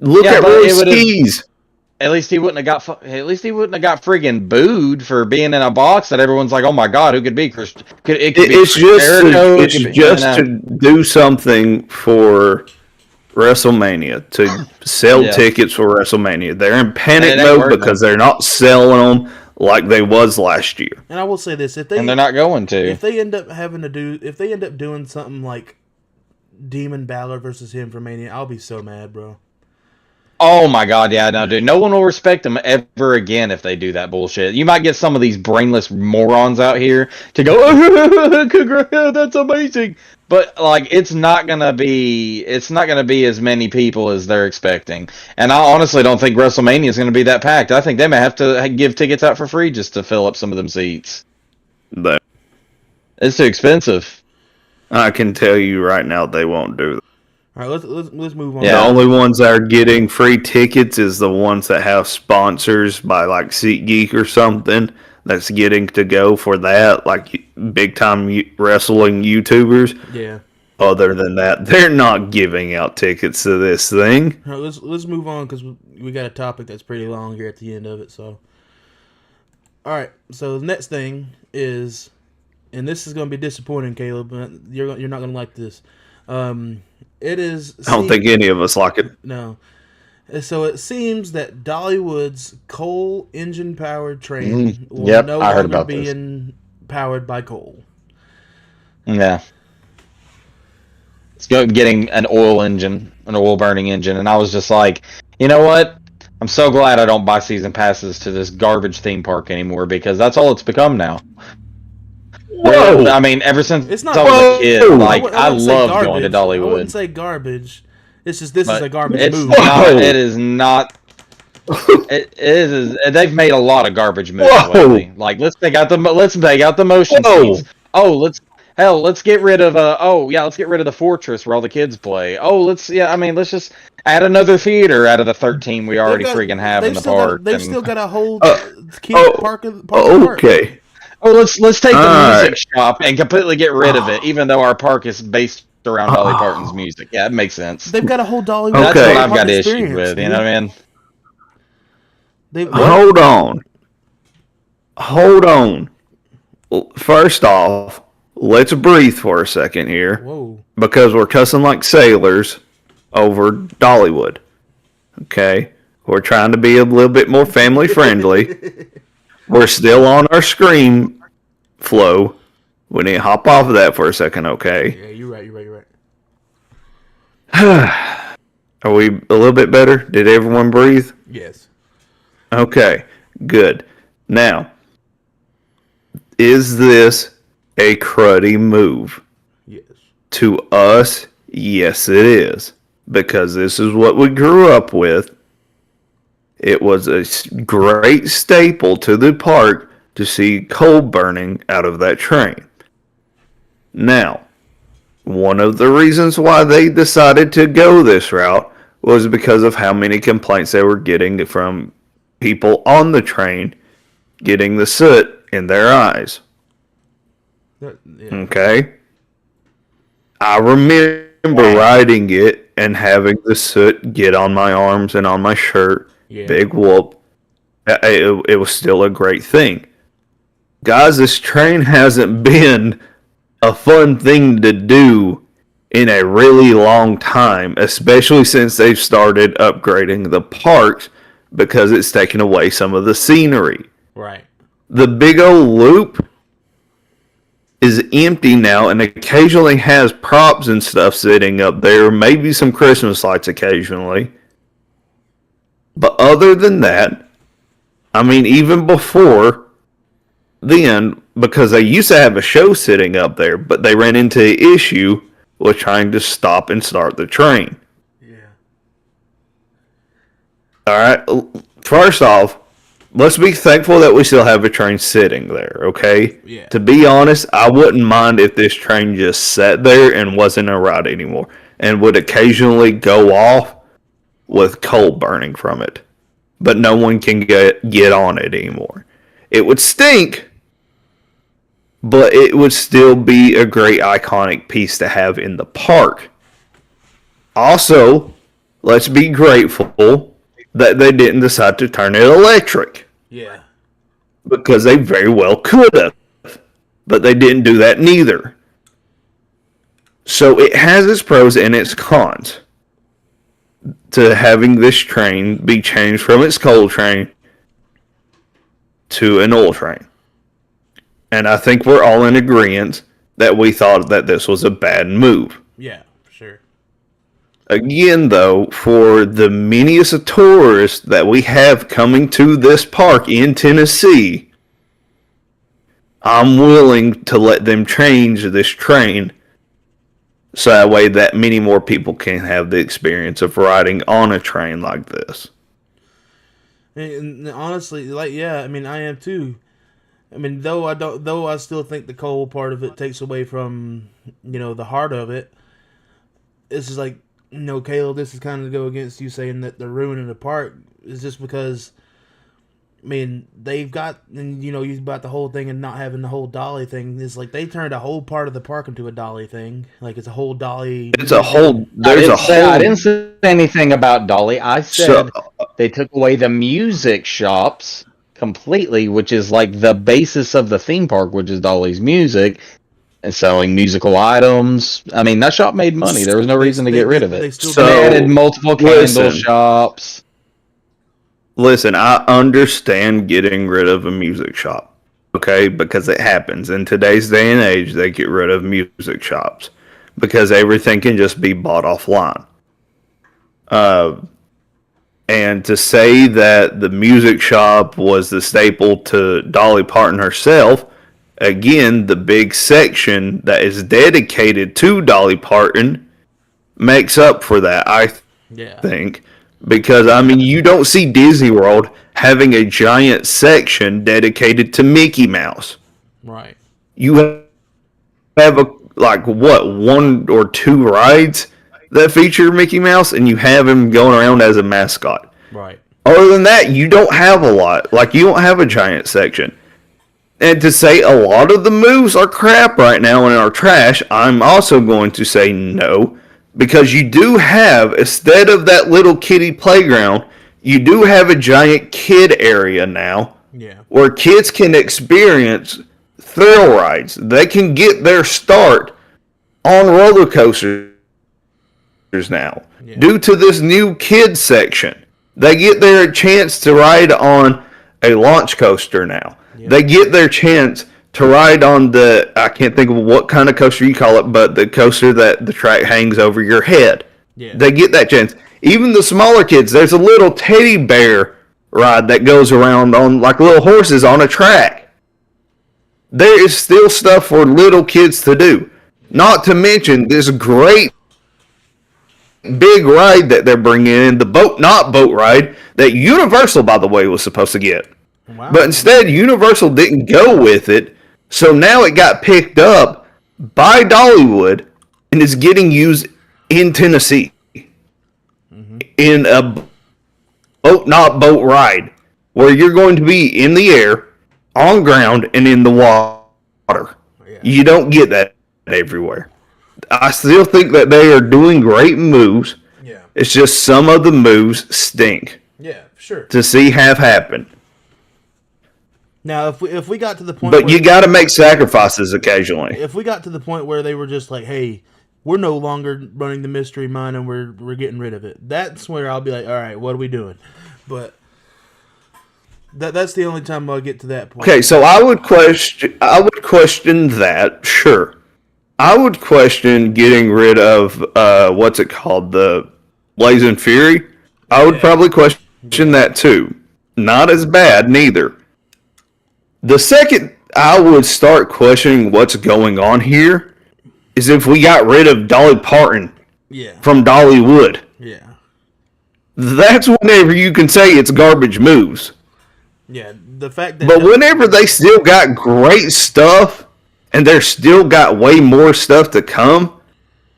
Look Yeah, at but Roy it would've- Skis. At least he wouldn't have got. At least he wouldn't have got friggin' booed for being in a box that everyone's like, "Oh my god, who could be Chris?" It could be It's just Jericho, it it's could be- just you know. to do something for WrestleMania, to sell Yeah. tickets for WrestleMania. They're in panic And it ain't mode working. because they're not selling them like they was last year. And I will say this: if they and they're not going to. if they end up doing something like Demon Balor versus him for Mania, I'll be so mad, bro. Oh my god, yeah, no, dude. No one will respect them ever again if they do that bullshit. You might get some of these brainless morons out here to go, oh, that's amazing. But like it's not gonna be as many people as they're expecting. And I honestly don't think WrestleMania is gonna be that packed. I think they may have to give tickets out for free just to fill up some of them seats. It's too expensive. I can tell you right now, they won't do that. All right, let's move on. The only ones that are getting free tickets is the ones that have sponsors by like SeatGeek or something that's getting to go for that, like big time wrestling YouTubers. Yeah. Other than that, they're not giving out tickets to this thing. All right, let's move on because we got a topic that's pretty long here at the end of it. So, all right. So the next thing is, and this is going to be disappointing, Caleb. But you're not going to like this. It is. I don't think any of us like it. No. So it seems that Dollywood's coal engine powered train will no longer be powered by coal. Yeah. It's getting an oil burning engine, and I was just like, you know what? I'm so glad I don't buy season passes to this garbage theme park anymore because that's all it's become now. Whoa! I mean, ever since it's not I was a kid, like I love going to Dollywood. I wouldn't say garbage. It's just this is a garbage it's movie. It is not. It is. They've made a lot of garbage movies lately. Like let's take out the motion seats. Oh, let's get rid of let's get rid of the fortress where all the kids play. Oh, let's just add another theater out of the 13 we already freaking have in the park. They've still got a whole park. Okay. Oh, let's take the music shop and completely get rid of it, even though our park is based around Dolly Parton's music. Yeah, it makes sense. They've got a whole Dolly. That's what I've got issues with. You know what I mean? Hold on. First off, let's breathe for a second here. Whoa. Because we're cussing like sailors over Dollywood. Okay? We're trying to be a little bit more family friendly. We're still on our Scream flow. We need to hop off of that for a second, okay? Yeah, you're right. Are we a little bit better? Did everyone breathe? Yes. Okay, good. Now, is this a cruddy move? Yes. To us, yes it is. Because this is what we grew up with. It was a great staple to the park to see coal burning out of that train. Now, one of the reasons why they decided to go this route was because of how many complaints they were getting from people on the train getting the soot in their eyes. Yeah. Okay? I remember riding it and having the soot get on my arms and on my shirt. Yeah. Big whoop. It was still a great thing. Guys, this train hasn't been a fun thing to do in a really long time, especially since they've started upgrading the parks because it's taken away some of the scenery. Right. The big old loop is empty now and occasionally has props and stuff sitting up there, maybe some Christmas lights occasionally. But other than that, I mean, even before then, because they used to have a show sitting up there, but they ran into an issue with trying to stop and start the train. Yeah. All right. First off, let's be thankful that we still have a train sitting there, okay? Yeah. To be honest, I wouldn't mind if this train just sat there and wasn't a ride anymore and would occasionally go off with coal burning from it. But no one can get on it anymore. It would stink, but it would still be a great iconic piece to have in the park. Also, let's be grateful that they didn't decide to turn it electric. Yeah. Because they very well could have. But they didn't do that neither. So it has its pros and its cons to having this train be changed from its coal train to an oil train. And I think we're all in agreement that we thought that this was a bad move. Yeah, for sure. Again, though, for the manyest of tourists that we have coming to this park in Tennessee, I'm willing to let them change this train so that way that many more people can have the experience of riding on a train like this. And honestly, I mean, I am too. I mean, though I still think the coal part of it takes away from, the heart of it. It's just like, no, Caleb, this is kind of go against you saying that they're ruining the park. Is just because, I mean, they've got, and you about the whole thing and not having the whole Dolly thing. Is like they turned a whole part of the park into a Dolly thing. Like it's a whole Dolly. It's a whole. There's I didn't say anything about Dolly. I said they took away the music shops completely, which is like the basis of the theme park, which is Dolly's music. And selling musical items. I mean, that shop made money. There was no reason to get rid of it. They added multiple candle shops. Listen, I understand getting rid of a music shop, okay? Because it happens. In today's day and age, they get rid of music shops because everything can just be bought offline. And to say that the music shop was the staple to Dolly Parton herself, again, the big section that is dedicated to Dolly Parton makes up for that, I think. Because, I mean, you don't see Disney World having a giant section dedicated to Mickey Mouse. Right. You have, one or two rides that feature Mickey Mouse, and you have him going around as a mascot. Right. Other than that, you don't have a lot. Like, you don't have a giant section. And to say a lot of the moves are crap right now and are trash, I'm also going to say no. Because you do have, instead of that little kiddie playground, you do have a giant kid area now. Yeah. Where kids can experience thrill rides. They can get their start on roller coasters now. Yeah. Due to this new kids section. They get their chance to ride on a launch coaster now. Yeah. They get their chance to ride on the, I can't think of what kind of coaster you call it, but the coaster that the track hangs over your head. Yeah. They get that chance. Even the smaller kids, there's a little teddy bear ride that goes around on like little horses on a track. There is still stuff for little kids to do. Not to mention this great big ride that they're bringing in, the boat ride that Universal, by the way, was supposed to get. Wow. But instead, Universal didn't go with it, so now it got picked up by Dollywood and is getting used in Tennessee in a boat ride where you're going to be in the air, on ground, and in the water. Yeah. You don't get that everywhere. I still think that they are doing great moves. Yeah. It's just some of the moves stink. Yeah, sure. To see have happened. Now, if we got to the point, but you got to make sacrifices occasionally. If we got to the point where they were just like, "Hey, we're no longer running the Mystery Mine and we're getting rid of it," that's where I'll be like, "All right, what are we doing?" But that's the only time I'll get to that point. Okay, so I would question that. Sure, I would question getting rid of what's it called, the Blazing Fury. I would probably question that too. Not as bad, neither. The second I would start questioning what's going on here is if we got rid of Dolly Parton from Dollywood. Yeah. That's whenever you can say it's garbage moves. Yeah, the fact that... But whenever they still got great stuff, and they're still got way more stuff to come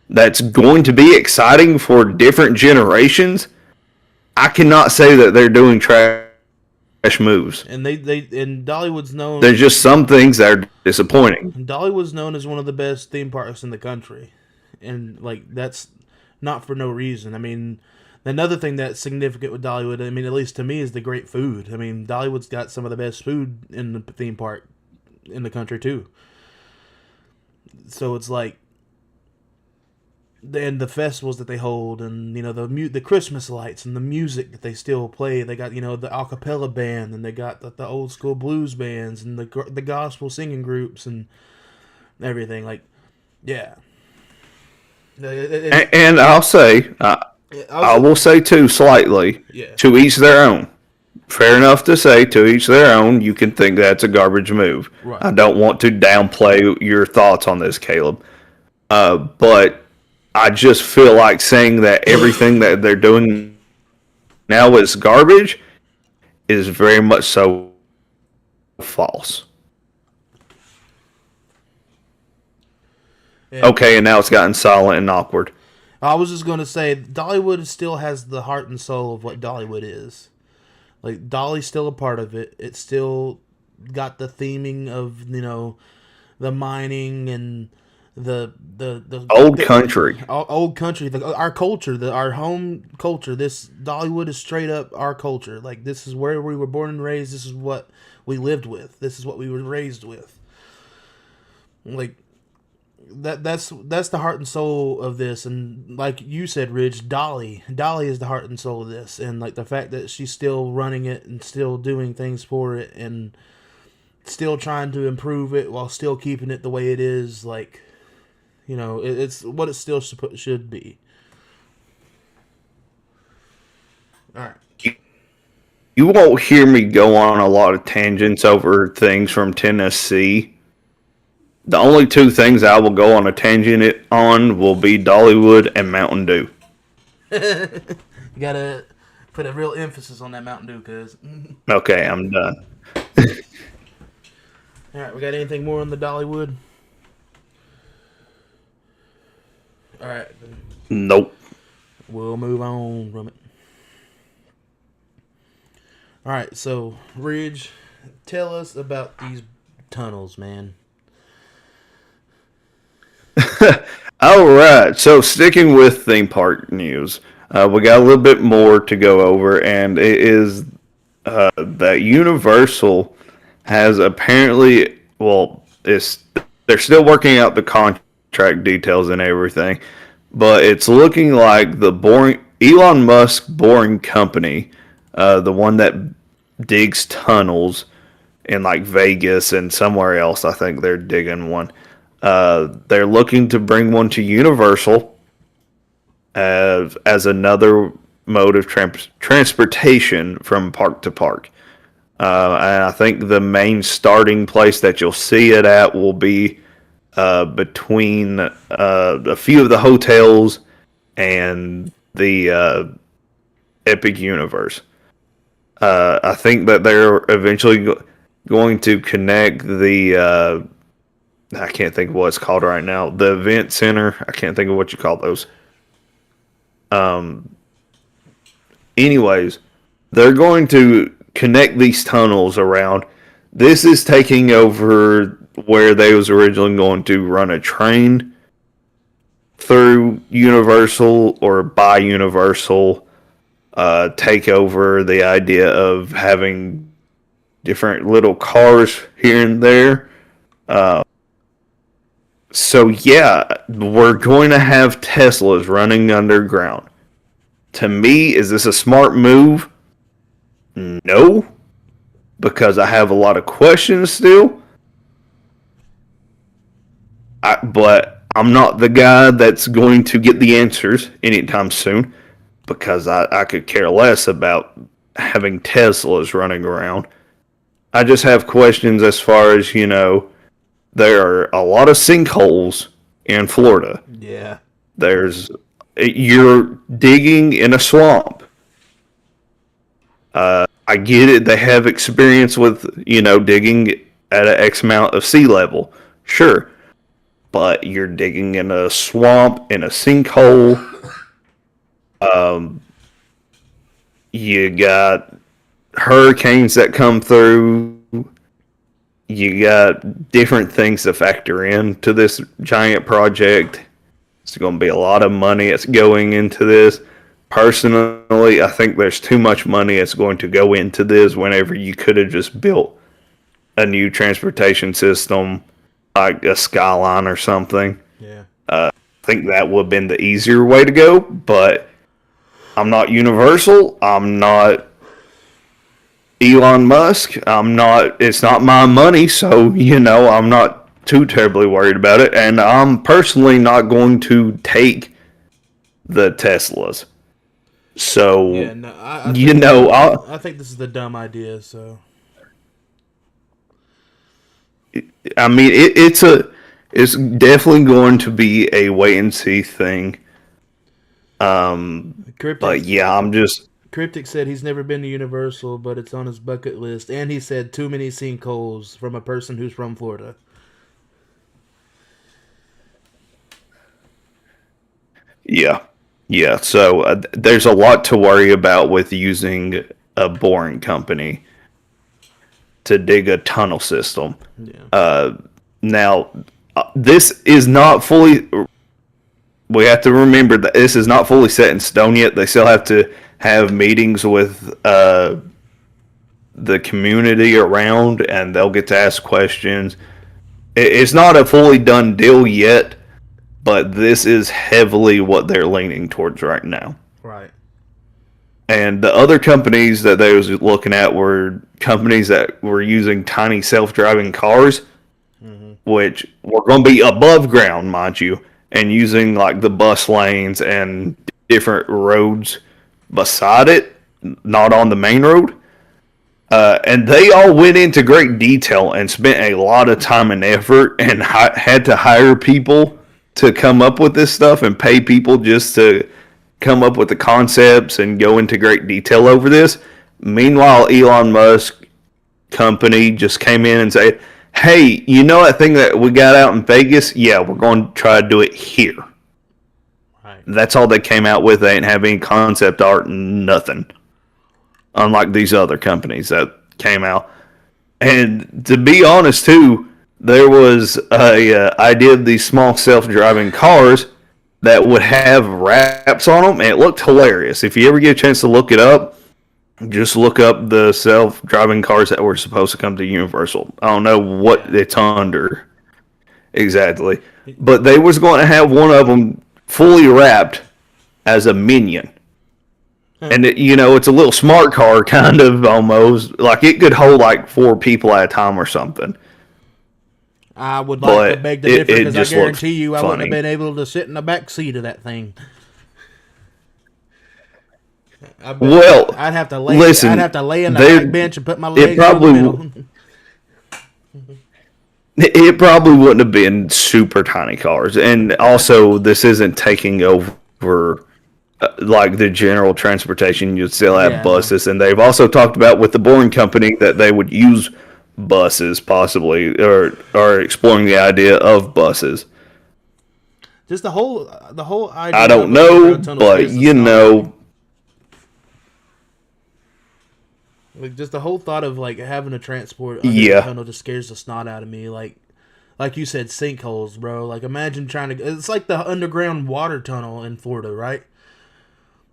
that's going to be exciting for different generations, I cannot say that they're doing trash moves. And and Dollywood's known... There's just some things that are disappointing. Dollywood's known as one of the best theme parks in the country. And, that's not for no reason. I mean, another thing that's significant with Dollywood, I mean, at least to me, is the great food. I mean, Dollywood's got some of the best food in the theme park in the country, too. So it's like... And the festivals that they hold, and the Christmas lights and the music that they still play. They got the a cappella band, and they got the old school blues bands and the gospel singing groups and everything. And I'll say, I will say too, slightly, to each their own. Fair enough to say, to each their own. You can think that's a garbage move. Right. I don't want to downplay your thoughts on this, Caleb, but I just feel like saying that everything that they're doing now is garbage is very much so false. Yeah. Okay, and now it's gotten silent and awkward. I was just gonna say Dollywood still has the heart and soul of what Dollywood is. Like Dolly's still a part of it. It's still got the theming of the mining and the Old country. old country, our culture, our home culture. This Dollywood is straight up our culture. Like this is where we were born and raised. This is what we lived with. This is what we were raised with. Like that's the heart and soul of this. And like you said, Ridge, Dolly is the heart and soul of this. And like the fact that she's still running it and still doing things for it and still trying to improve it while still keeping it the way it is, like, it's what it still should be. All right. You won't hear me go on a lot of tangents over things from Tennessee. The only two things I will go on a tangent on will be Dollywood and Mountain Dew. You gotta put a real emphasis on that Mountain Dew, cuz. Okay, I'm done. All right, we got anything more on the Dollywood? All right, then Nope. we'll move on from it. All right, so Ridge, tell us about these tunnels, man. All right, so sticking with theme park news, we got a little bit more to go over, and it is that Universal has apparently, they're still working out the contract details and everything, but it's looking like the Elon Musk Boring Company, the one that digs tunnels in like Vegas and somewhere else, I think they're digging one. They're looking to bring one to Universal as another mode of transportation from park to park. And I think the main starting place that you'll see it at will be between a few of the hotels and the Epic Universe. I think that they're eventually going to connect the I can't think of what it's called right now. The event center. I can't think of what you call those. Anyways, they're going to connect these tunnels around. This is taking over where they was originally going to run a train through Universal or by Universal. Take over the idea of having different little cars here and there. So yeah, we're going to have Teslas running underground. To me, is this a smart move? No, because I have a lot of questions still. But I'm not the guy that's going to get the answers anytime soon, because I could care less about having Teslas running around. I just have questions as far as, there are a lot of sinkholes in Florida. Yeah. You're digging in a swamp. I get it. They have experience with, digging at an X amount of sea level. Sure. But you're digging in a swamp, in a sinkhole. You got hurricanes that come through. You got different things to factor into this giant project. It's going to be a lot of money that's going into this. Personally, I think there's too much money that's going to go into this whenever you could have just built a new transportation system like a Skyline or something. Yeah. I think that would have been the easier way to go, but I'm not Universal. I'm not Elon Musk. It's not my money, so, I'm not too terribly worried about it. And I'm personally not going to take the Teslas. So, Yeah, no, I think this is the dumb idea, so. I mean, it's definitely going to be a wait and see thing. But yeah, Cryptic said he's never been to Universal, but it's on his bucket list. And he said too many sinkholes from a person who's from Florida. Yeah. Yeah, so there's a lot to worry about with using a boring company to dig a tunnel system. Yeah. Now, this is not fully. We have to remember that this is not fully set in stone yet. They still have to have meetings with the community around, and they'll get to ask questions. It's not a fully done deal yet, but this is heavily what they're leaning towards right now. Right. And the other companies that they was looking at were companies that were using tiny self-driving cars, which were going to be above ground, mind you, and using like the bus lanes and different roads beside it, not on the main road. And they all went into great detail and spent a lot of time and effort and had to hire people to come up with this stuff and pay people just to come up with the concepts and go into great detail over this. Meanwhile, Elon Musk company just came in and said, hey, you know that thing that we got out in Vegas? Yeah, we're going to try to do it here. Right. That's all they came out with. They ain't have any concept art, nothing. Unlike these other companies that came out. And to be honest, too, there was a idea of these small self-driving cars that would have wraps on them, and it looked hilarious. If you ever get a chance to look it up, just look up the self-driving cars that were supposed to come to Universal. I don't know what it's under exactly, but they was going to have one of them fully wrapped as a Minion. And it's a little smart car, kind of, almost. Like, it could hold, like, 4 people at a time or something. I would like to beg to differ, because I guarantee you I wouldn't have funny. been able to sit in the back seat of that thing. Well, I'd have to lay. listen, I'd have to lay in the back bench and put my legs probably- in the middle. It probably wouldn't have been super tiny cars. And also, this isn't taking over like the general transportation. You'd still have buses. And they've also talked about with the Boring Company that they would use buses possibly, or exploring the idea of buses. Just the whole idea. I don't of know, underground tunnel but scares the you snot out of me. know, Like, just the whole thought of like having to transport Yeah. under tunnel just scares the snot out of me. Like you said, sinkholes, bro. Like, imagine trying to. It's like the underground water tunnel in Florida, right?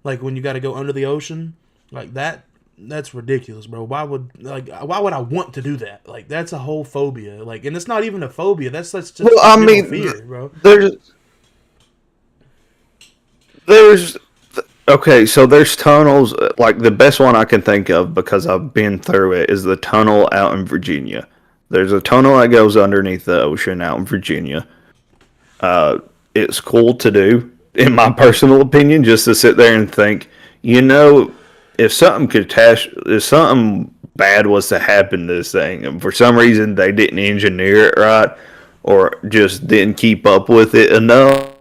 Like when you got to go under the ocean, like that. That's ridiculous, bro. Why would I want to do that? Like, that's a whole phobia. Like, and it's not even a phobia. That's just Well, I mean, fear, bro. there's okay, so there's tunnels. Like the best one I can think of because I've been through it is the tunnel out in Virginia. There's a tunnel that goes underneath the ocean out in Virginia. It's cool to do, in my personal opinion, just to sit there and think, if something bad was to happen to this thing, and for some reason they didn't engineer it right, or just didn't keep up with it enough,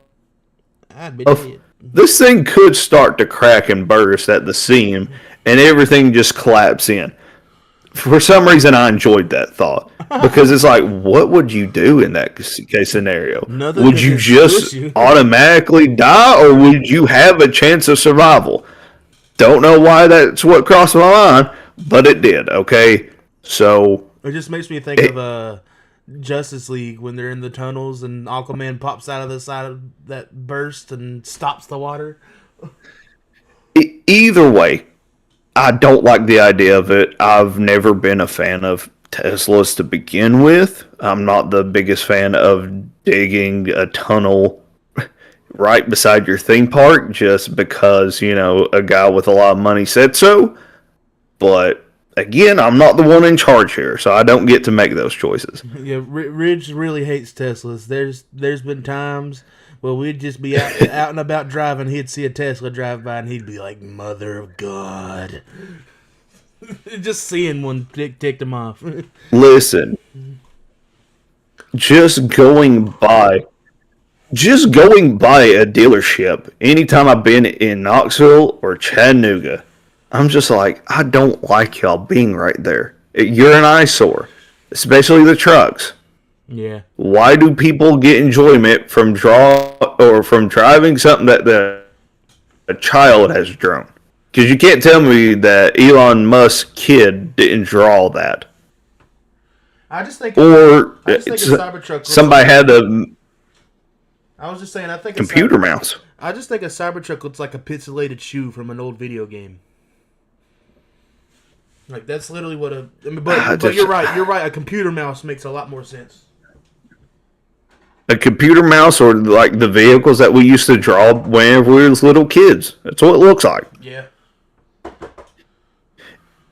I'd be dead. this thing could start to crack and burst at the seam, and everything just collapse in. For some reason, I enjoyed that thought because it's like, what would you do in that case scenario? Nothing Would could you just just you. automatically die, or would you have a chance of survival? Don't know why that's what crossed my mind, but it did. Okay, so It just makes me think of Justice League when they're in the tunnels and Aquaman pops out of the side of that burst and stops the water. Either way, I don't like the idea of it. I've never been a fan of Teslas to begin with. I'm not the biggest fan of digging a tunnel right beside your theme park just because, a guy with a lot of money said so. But again, I'm not the one in charge here, so I don't get to make those choices. Yeah, Ridge really hates Teslas. There's been times where we'd just be out and about driving. He'd see a Tesla drive by and he'd be like, "Mother of God!" Just seeing one ticked him off. Listen, just going by a dealership anytime I've been in Knoxville or Chattanooga, I'm just like, I don't like y'all being right there. You're an eyesore, especially the trucks. Yeah. Why do people get enjoyment from driving something that a child has drawn. Because you can't tell me that Elon Musk's kid didn't draw that. I just think Or a Cybertruck looks somebody like, had a I was just saying, I think computer mouse. I just think a Cybertruck looks like a pixelated shoe from an old video game. Like that's literally what a. I mean, but you're right. You're right. A computer mouse makes a lot more sense. A computer mouse, or like the vehicles that we used to draw whenever we was little kids. That's what it looks like. Yeah.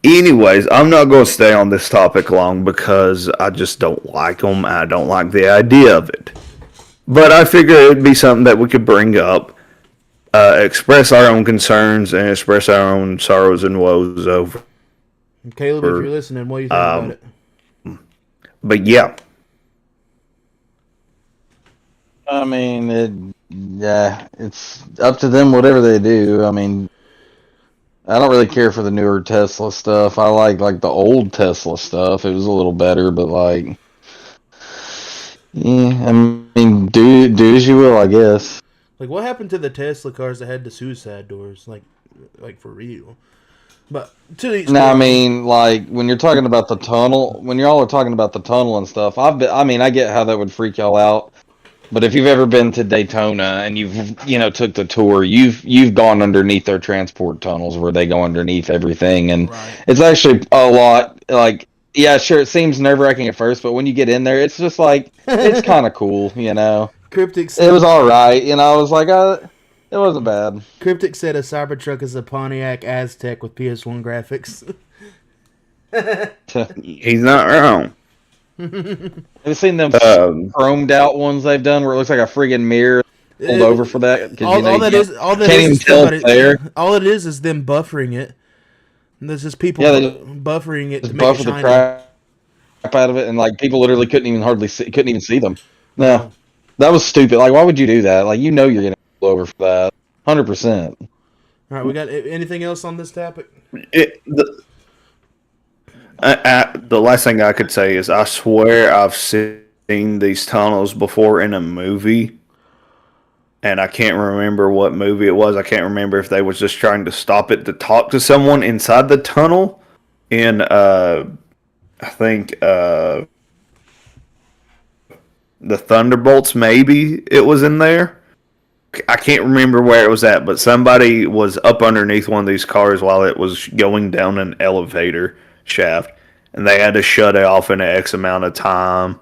Anyways, I'm not going to stay on this topic long because I just don't like them. I don't like the idea of it. But I figure it would be something that we could bring up, express our own concerns, and express our own sorrows and woes over. Caleb, if you're listening, what do you think about it? But yeah. I mean, it's up to them, whatever they do. I mean, I don't really care for the newer Tesla stuff. I like the old Tesla stuff. It was a little better, but yeah, I mean, do as you will, I guess. Like, what happened to the Tesla cars that had the suicide doors? Like for real. But to each. No, I mean, like when you're talking about the tunnel, when y'all are talking about the tunnel and stuff, I get how that would freak y'all out. But if you've ever been to Daytona and you've took the tour, you've gone underneath their transport tunnels where they go underneath everything, and It's actually a lot like, yeah, sure, it seems nerve-wracking at first, but when you get in there, it's just like it's kind of cool, Cryptic. It was all right, I was like, it wasn't bad. Cryptic said a Cybertruck is a Pontiac Aztec with PS1 graphics. He's not wrong. Have you seen them chromed out ones they've done where it looks like a friggin' mirror pulled over for that? All that is them buffering it. And there's just people buffering it to make it shiny. The crap out of it, and like people literally couldn't even see them. No, that was stupid. Like, why would you do that? Like, you're gonna pull over for that. 100%. All right, we got anything else on this topic? The last thing I could say is I swear I've seen these tunnels before in a movie, and I can't remember what movie it was. I can't remember if they was just trying to stop it to talk to someone inside the tunnel in, I think, the Thunderbolts, maybe it was in there. I can't remember where it was at, but somebody was up underneath one of these cars while it was going down an elevator shaft, and they had to shut it off in an X amount of time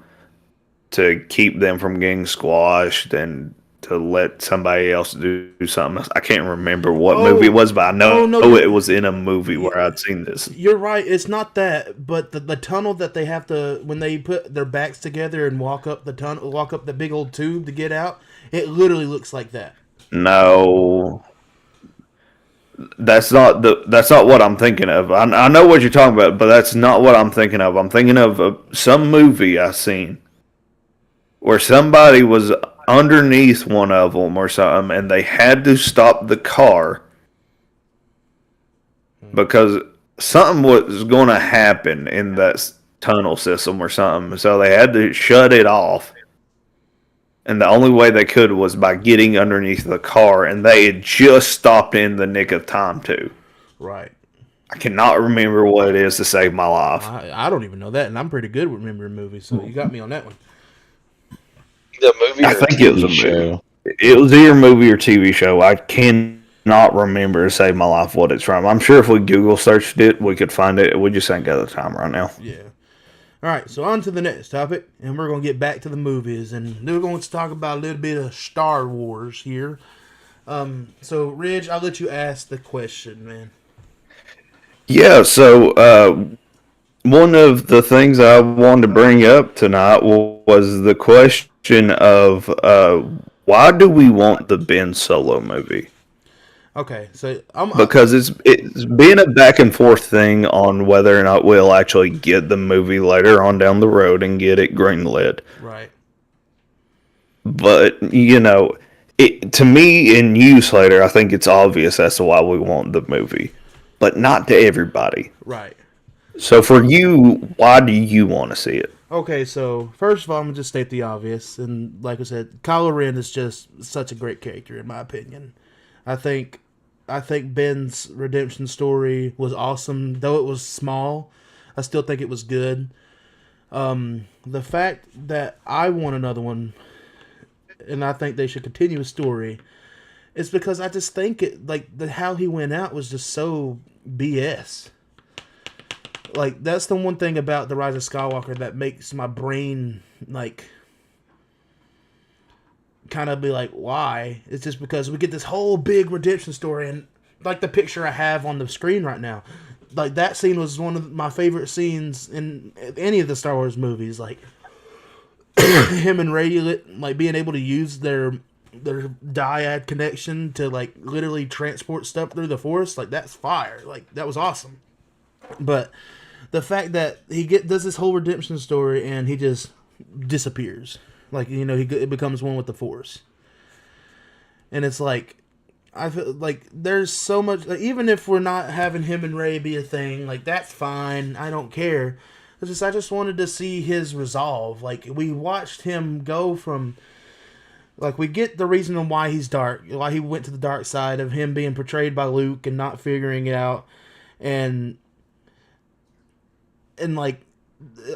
to keep them from getting squashed and to let somebody else do something else. I can't remember what movie it was, but I know it was in a movie where I'd seen this. You're right. It's not that, but the tunnel that they have to, when they put their backs together and walk up the tunnel, walk up the big old tube to get out, it literally looks like that. No. That's not what I'm thinking of. I know what you're talking about, but that's not what I'm thinking of. I'm thinking of some movie I seen where somebody was underneath one of them or something, and they had to stop the car because something was going to happen in that tunnel system or something. So they had to shut it off. And the only way they could was by getting underneath the car, and they had just stopped in the nick of time, too. Right. I cannot remember what it is to save my life. I don't even know that, and I'm pretty good with remembering movies, so you got me on that one. The movie I think it was a movie. It was either a movie or TV show. I cannot remember to save my life what it's from. I'm sure if we Google searched it, we could find it. We just ain't got the time right now. Yeah. All right, so on to the next topic, and we're going to get back to the movies, and then we're going to talk about a little bit of Star Wars here. So, Ridge, I'll let you ask the question, man. Yeah, so one of the things I wanted to bring up tonight was the question of why do we want the Ben Solo movie? Okay, so because it's been a back and forth thing on whether or not we'll actually get the movie later on down the road and get it greenlit. Right. But to me and you, Slater, I think it's obvious as to why we want the movie, but not to everybody. Right. So for you, why do you want to see it? Okay, so first of all, I'm going to just state the obvious. And like I said, Kylo Ren is just such a great character, in my opinion. I think I think Ben's redemption story was awesome. Though it was small, I still think it was good. The fact that I want another one, and I think they should continue a story, is because I just think how he went out was just so BS. Like, that's the one thing about The Rise of Skywalker that makes my brain, like, kind of be like, why? It's just because we get this whole big redemption story, and, like, the picture I have on the screen right now, like, that scene was one of my favorite scenes in any of the Star Wars movies. Like, him and Rey, like, being able to use their dyad connection to, like, literally transport stuff through the Force, like, that's fire. Like, that was awesome. But the fact that he does this whole redemption story and he just disappears, like, he becomes one with the Force, and it's like, I feel like there's so much. Like, even if we're not having him and Rey be a thing, like, that's fine. I don't care. I just wanted to see his resolve. Like, we watched him go from, like, we get the reason why he's dark, why he went to the dark side, of him being portrayed by Luke and not figuring it out, and like,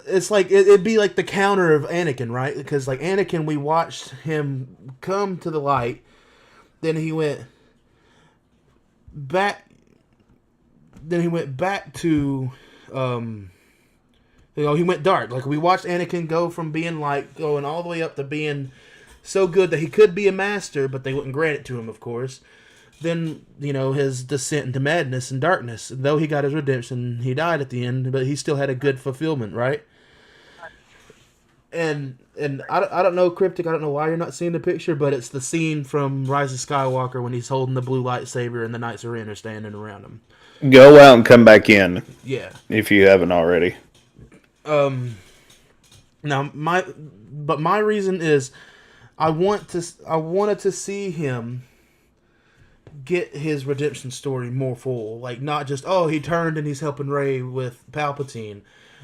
it's like it'd be like the counter of Anakin, right? Because, like, Anakin, we watched him come to the light, then he went back to he went dark. Like, we watched Anakin go from being light, going all the way up to being so good that he could be a master, but they wouldn't grant it to him, of course. Then, his descent into madness and darkness. Though he got his redemption, he died at the end, but he still had a good fulfillment, right? And I don't know, Cryptic, I don't know why you're not seeing the picture, but it's the scene from Rise of Skywalker when he's holding the blue lightsaber and the Knights of Ren are standing around him. Go out and come back in. Yeah. If you haven't already. Now, my reason is I wanted to see him get his redemption story more full. Like, not just, he turned and he's helping Rey with Palpatine.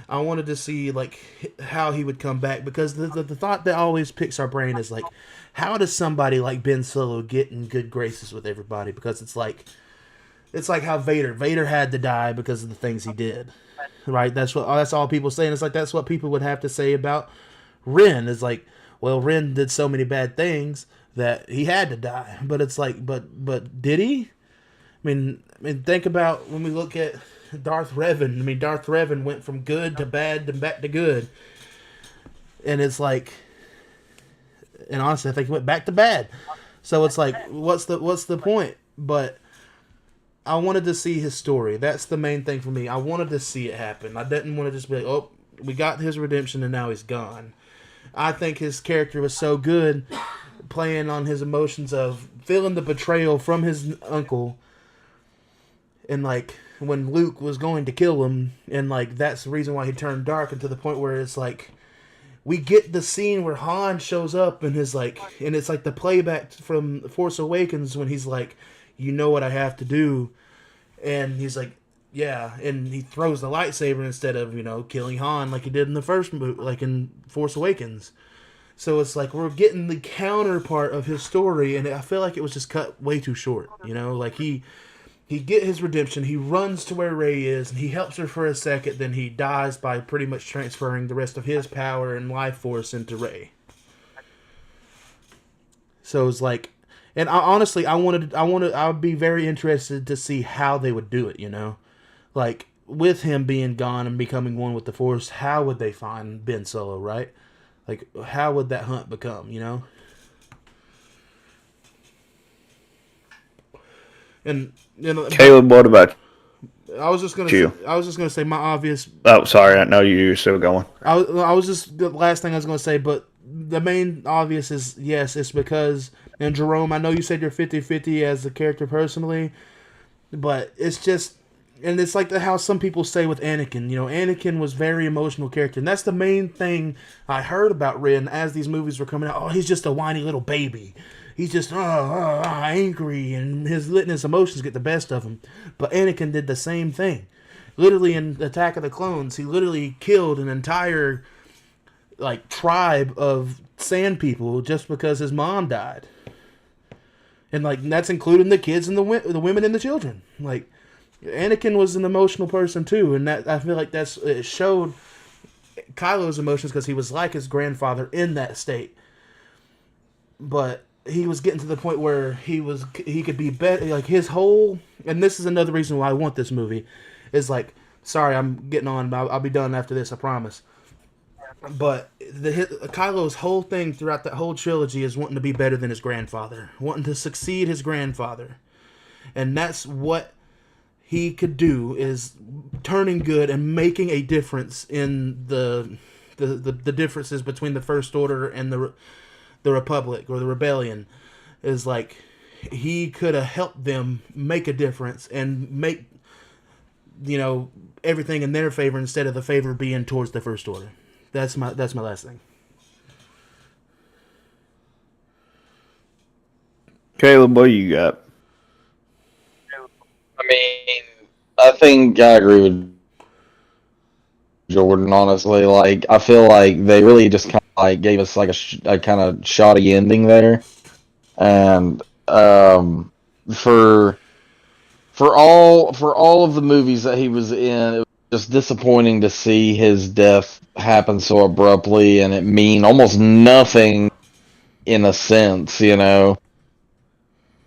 I wanted to see, like, how he would come back, because the thought that always picks our brain is, like, how does somebody like Ben Solo get in good graces with everybody? Because it's like how Vader had to die because of the things he did, right? That's all people say, and it's like, that's what people would have to say about Ren. Is like, well, Ren did so many bad things that he had to die. But it's like, but did he? I mean, think about when we look at Darth Revan. I mean, Darth Revan went from good to bad and back to good. And it's like, and honestly, I think he went back to bad. So it's like, what's the point? But I wanted to see his story. That's the main thing for me. I wanted to see it happen. I didn't want to just be like, oh, we got his redemption and now he's gone. I think his character was so good, playing on his emotions of feeling the betrayal from his uncle, and, like, when Luke was going to kill him, and, like, that's the reason why he turned dark, and to the point where it's like, we get the scene where Han shows up and his, like, and it's like the playback from Force Awakens when he's like, you know what I have to do, and he's like, yeah, and he throws the lightsaber instead of, killing Han like he did in the first movie, like in Force Awakens. So it's like, we're getting the counterpart of his story, and I feel like it was just cut way too short, like, he get his redemption, he runs to where Rey is, and he helps her for a second, then he dies by pretty much transferring the rest of his power and life force into Rey. So it's like, and honestly, I'd be very interested to see how they would do it, like, with him being gone and becoming one with the Force, how would they find Ben Solo, right? Like, how would that hunt become, And Caleb, what about I was just gonna say my obvious. Oh, sorry, I know you're still going. I was just the last thing I was gonna say, but the main obvious is, yes, it's because, and Jerome, I know you said you're 50-50 as a character personally, but it's just, and it's like how some people say with Anakin. Anakin was very emotional character, and that's the main thing I heard about Ren as these movies were coming out. Oh, he's just a whiny little baby. He's just angry, and letting his emotions get the best of him. But Anakin did the same thing. Literally in Attack of the Clones, he literally killed an entire, like, tribe of sand people just because his mom died. And like that's including the kids and the women and the children. Like Anakin was an emotional person too, and that I feel like it showed Kylo's emotions because he was like his grandfather in that state. But he was getting to the point where he could be better. Like his whole, and this is another reason why I want this movie, is like, sorry, I'm getting on. I'll be done after this, I promise. But Kylo's whole thing throughout that whole trilogy is wanting to be better than his grandfather, wanting to succeed his grandfather, and that's what he could do, is turning good and making a difference in the differences between the First Order and the Republic or the Rebellion. Is like he could have helped them make a difference and make everything in their favor instead of the favor being towards the First Order. That's my last thing. Caleb, what you got? I mean, I think I agree with Jordan, honestly. Like, I feel like they really just kind of like gave us like a kind of shoddy ending there. And for all of the movies that he was in, it was just disappointing to see his death happen so abruptly and it mean almost nothing in a sense, And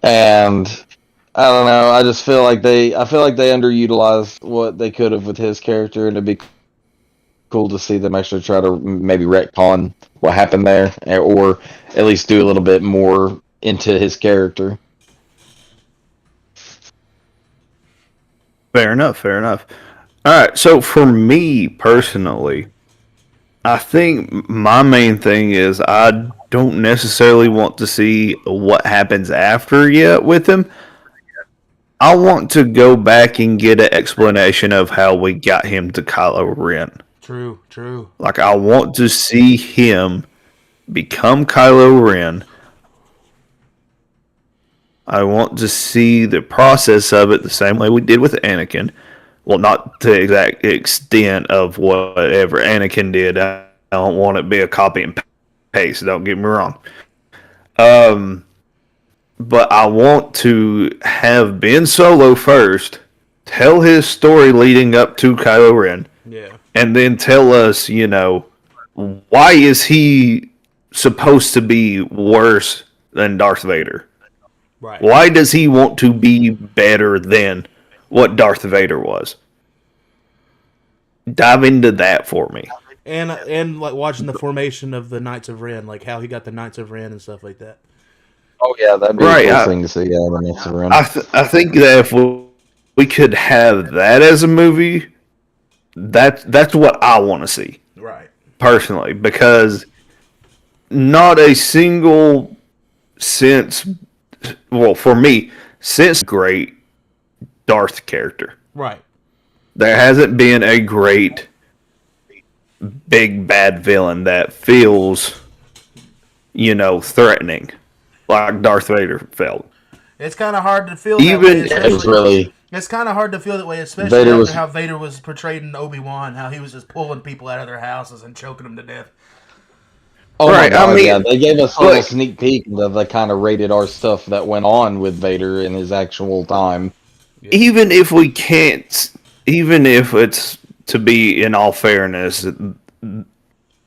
I don't know. I just feel like they underutilized what they could have with his character, and it'd be cool to see them actually try to maybe retcon what happened there, or at least do a little bit more into his character. Fair enough. All right, so for me personally, I think my main thing is I don't necessarily want to see what happens after yet with him. I want to go back and get an explanation of how we got him to Kylo Ren. True. Like, I want to see him become Kylo Ren. I want to see the process of it the same way we did with Anakin. Well, not to the exact extent of whatever Anakin did. I don't want it to be a copy and paste, don't get me wrong. But I want to have Ben Solo first, tell his story leading up to Kylo Ren. Yeah. And then tell us, why is he supposed to be worse than Darth Vader? Right. Why does he want to be better than what Darth Vader was? Dive into that for me. And like watching the formation of the Knights of Ren, like how he got the Knights of Ren and stuff like that. Oh yeah, that'd be a cool thing to see. Yeah, the Knights of Ren. I think that if we could have that as a movie, that's what I want to see. Right. Personally, because not a single sense, well, for me, since great Darth character. Right. There hasn't been a great big bad villain that feels, threatening like Darth Vader felt. It's kind of hard to feel Even that way. It's kind of hard to feel that way, especially after how Vader was portrayed in Obi-Wan, how he was just pulling people out of their houses and choking them to death. Oh right, my God, yeah. They gave us a little sneak peek of the kind of rated R stuff that went on with Vader in his actual time. Even if it's to be in all fairness,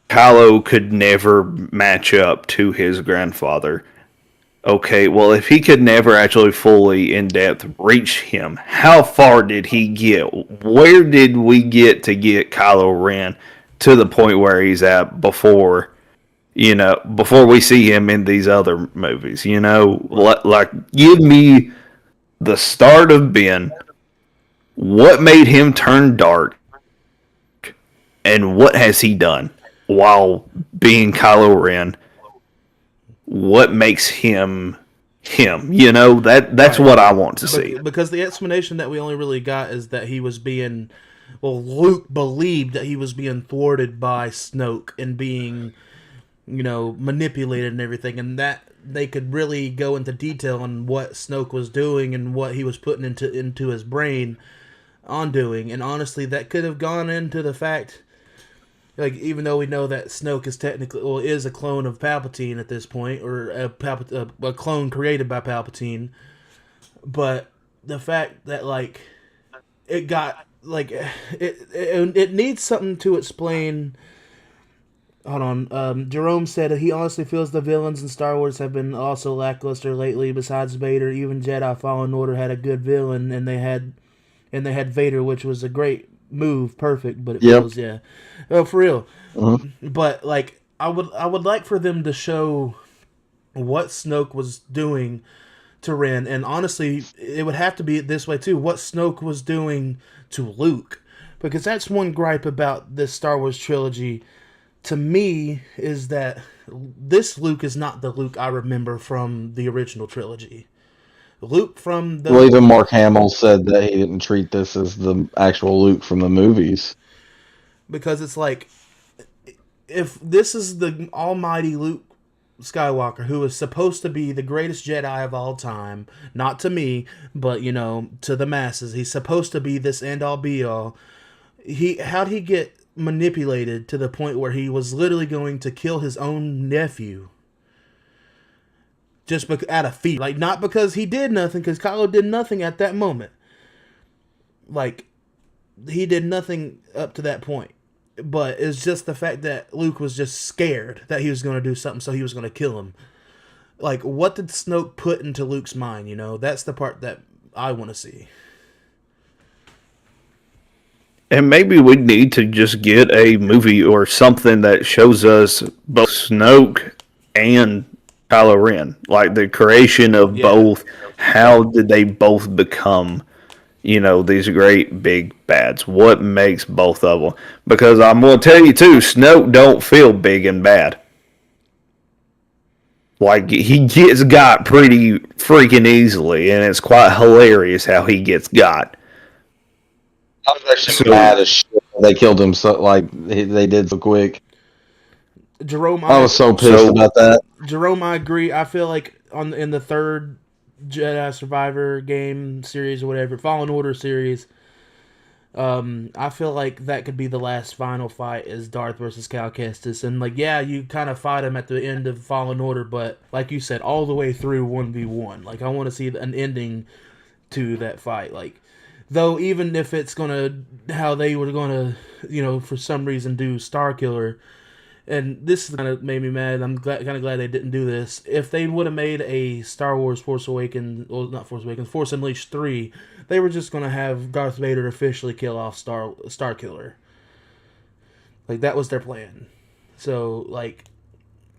Kylo could never match up to his grandfather. Okay, well, if he could never actually fully, in depth, reach him, how far did he get? Where did we get to get Kylo Ren to the point where he's at before we see him in these other movies? Like, give me the start of Ben, what made him turn dark, and what has he done while being Kylo Ren? What makes him him? That's what I want to see. Because the explanation that we only really got is that he was being, Luke believed that he was being thwarted by Snoke and being, manipulated and everything, and that they could really go into detail on what Snoke was doing and what he was putting into his brain on doing. And honestly, that could have gone into the fact Like, even though we know that Snoke is technically, well, is a clone of Palpatine at this point, or a clone created by Palpatine, but the fact that like it got like it needs something to explain. Hold on. Jerome said that he honestly feels the villains in Star Wars have been also lackluster lately. Besides Vader, even Jedi Fallen Order had a good villain, and they had Vader, which was a great move, perfect. But it feels for real. But like, I would like for them to show what Snoke was doing to Ren, and honestly, it would have to be this way too. What Snoke was doing to Luke, because that's one gripe about this Star Wars trilogy. To me, is that this Luke is not the Luke I remember from the original trilogy. Luke from the... Well, even Mark Hamill said that he didn't treat this as the actual Luke from the movies. Because it's like, if this is the almighty Luke Skywalker, who is supposed to be the greatest Jedi of all time, not to me, but, you know, to the masses, he's supposed to be this end-all be-all. How'd he get manipulated to the point where he was literally going to kill his own nephew just out of fear? Like, not because he did nothing, because Kylo did nothing at that moment. Like, he did nothing up to that point, but it's just the fact that Luke was just scared that he was going to do something, so he was going to kill him. Like, what did Snoke put into Luke's mind? You know, that's the part that I want to see. And maybe we need to just get a movie or something that shows us both Snoke and Kylo Ren. Like the creation of both. How did they both become, you know, these great big bads? What makes both of them? Because I'm going to tell you too, Snoke don't feel big and bad. Like, he gets got pretty freaking easily, and it's quite hilarious how he gets got. I was actually mad as shit. They killed him they did so quick. Jerome, I was so pissed about that. Jerome, I agree. I feel like in the third Jedi Survivor game series or whatever, Fallen Order series, I feel like that could be the last final fight is Darth versus Cal Kestis. And like, yeah, you kind of fight him at the end of Fallen Order, but like you said, all the way through 1v1. Like, I want to see an ending to that fight. Like, though, even if it's how they were gonna, you know, for some reason do Starkiller, and this kind of made me mad. I'm kind of glad they didn't do this. If they would have made a Star Wars Force Awakens, well, not Force Awakens, Force Unleashed 3, they were just gonna have Darth Vader officially kill off Starkiller. Like, that was their plan. So, like,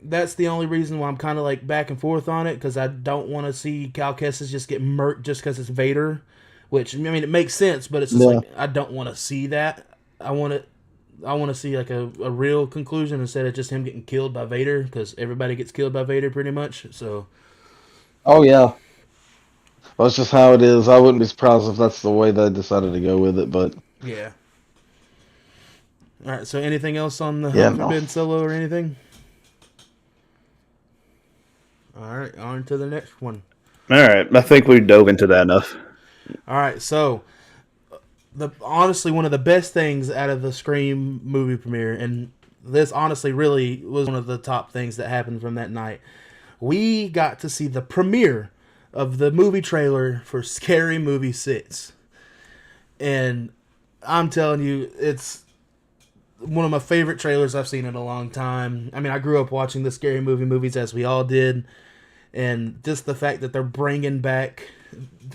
that's the only reason why I'm kind of like back and forth on it, because I don't want to see Cal Kestis just get murked just because it's Vader. Which, I mean, it makes sense, but it's just like, I don't want to see that. I want to see like a real conclusion instead of just him getting killed by Vader, because everybody gets killed by Vader pretty much. So. Oh yeah. Well, it's just how it is. I wouldn't be surprised if that's the way they decided to go with it, but Yeah. All right. So, anything else on the Forbidden Solo or anything? All right, on to the next one. All right, I think we dove into that enough. All right, so honestly, one of the best things out of the Scream movie premiere, and this honestly really was one of the top things that happened from that night. We got to see the premiere of the movie trailer for Scary Movie 6. And I'm telling you, it's one of my favorite trailers I've seen in a long time. I mean, I grew up watching the Scary Movie movies, as we all did. And just the fact that they're bringing back,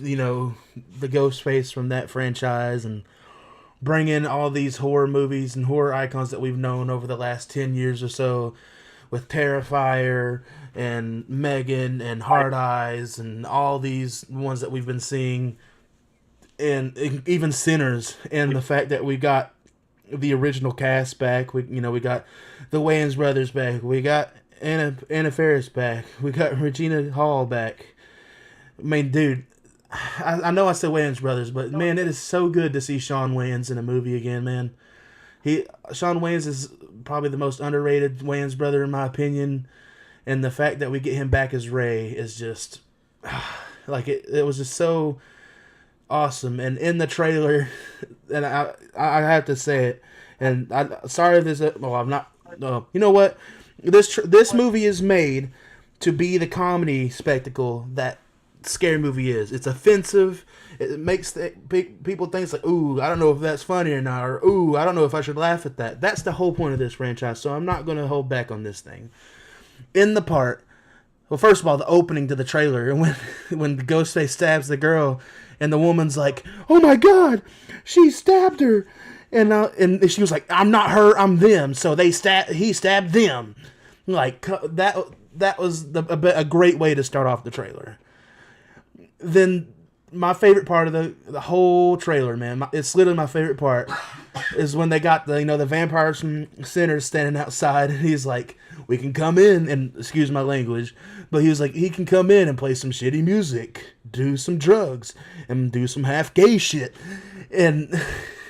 you know, the Ghostface from that franchise and bringing all these horror movies and horror icons that we've known over the last 10 years or so with Terrifier and Megan and Hard Eyes and all these ones that we've been seeing, and even Sinners, and the fact that we got the original cast back. We got the Wayans brothers back. We got Anna Faris back. We got Regina Hall back. I mean, dude, I know I said Wayans brothers, but man, it is so good to see Shawn Wayans in a movie again, man. Shawn Wayans is probably the most underrated Wayans brother in my opinion, and the fact that we get him back as Ray is just like it was just so awesome. And in the trailer, and I have to say it, and I sorry if this. Well, I'm not. You know what? This movie is made to be the comedy spectacle that Scary Movie is. It's offensive. It makes people think it's like, ooh, I don't know if that's funny or not, or ooh, I don't know if I should laugh at that. That's the whole point of this franchise. So I'm not going to hold back on this thing. In the part, well, first of all, the opening to the trailer, and when Ghostface stabs the girl, and the woman's like, "Oh my God, she stabbed her," and she was like, "I'm not her, I'm them." So he stabbed them, like that. That was a great way to start off the trailer. Then my favorite part of the whole trailer, man, it's literally my favorite part, is when they got the vampires from Sinners standing outside, and he's like, "We can come in," and excuse my language, but he was like, he can come in and play some shitty music, do some drugs, and do some half gay shit, and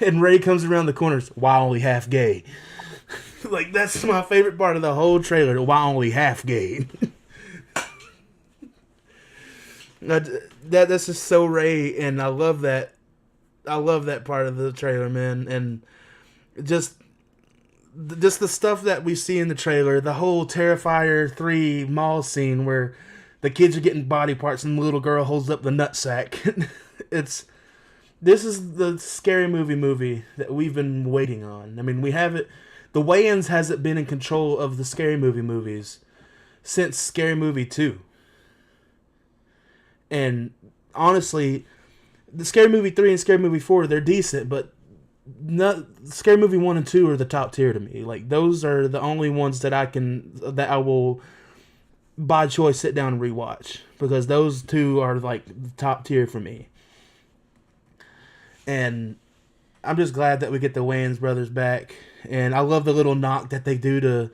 Ray comes around the corners, "Why only half gay?" Like, that's my favorite part of the whole trailer. Why only half gay? That's just so Ray, and I love that. I love that part of the trailer, man, and just the stuff that we see in the trailer. The whole Terrifier 3 mall scene where the kids are getting body parts and the little girl holds up the nutsack. This is the Scary movie that we've been waiting on. I mean, we have it. The Wayans hasn't been in control of the Scary Movie movies since Scary Movie 2. And honestly, the Scary Movie 3 and Scary Movie 4, they're decent, but Scary Movie 1 and 2 are the top tier to me. Like, those are the only ones that I will by choice sit down and rewatch, because those two are like the top tier for me. And I'm just glad that we get the Wayans brothers back. And I love the little knock that they do to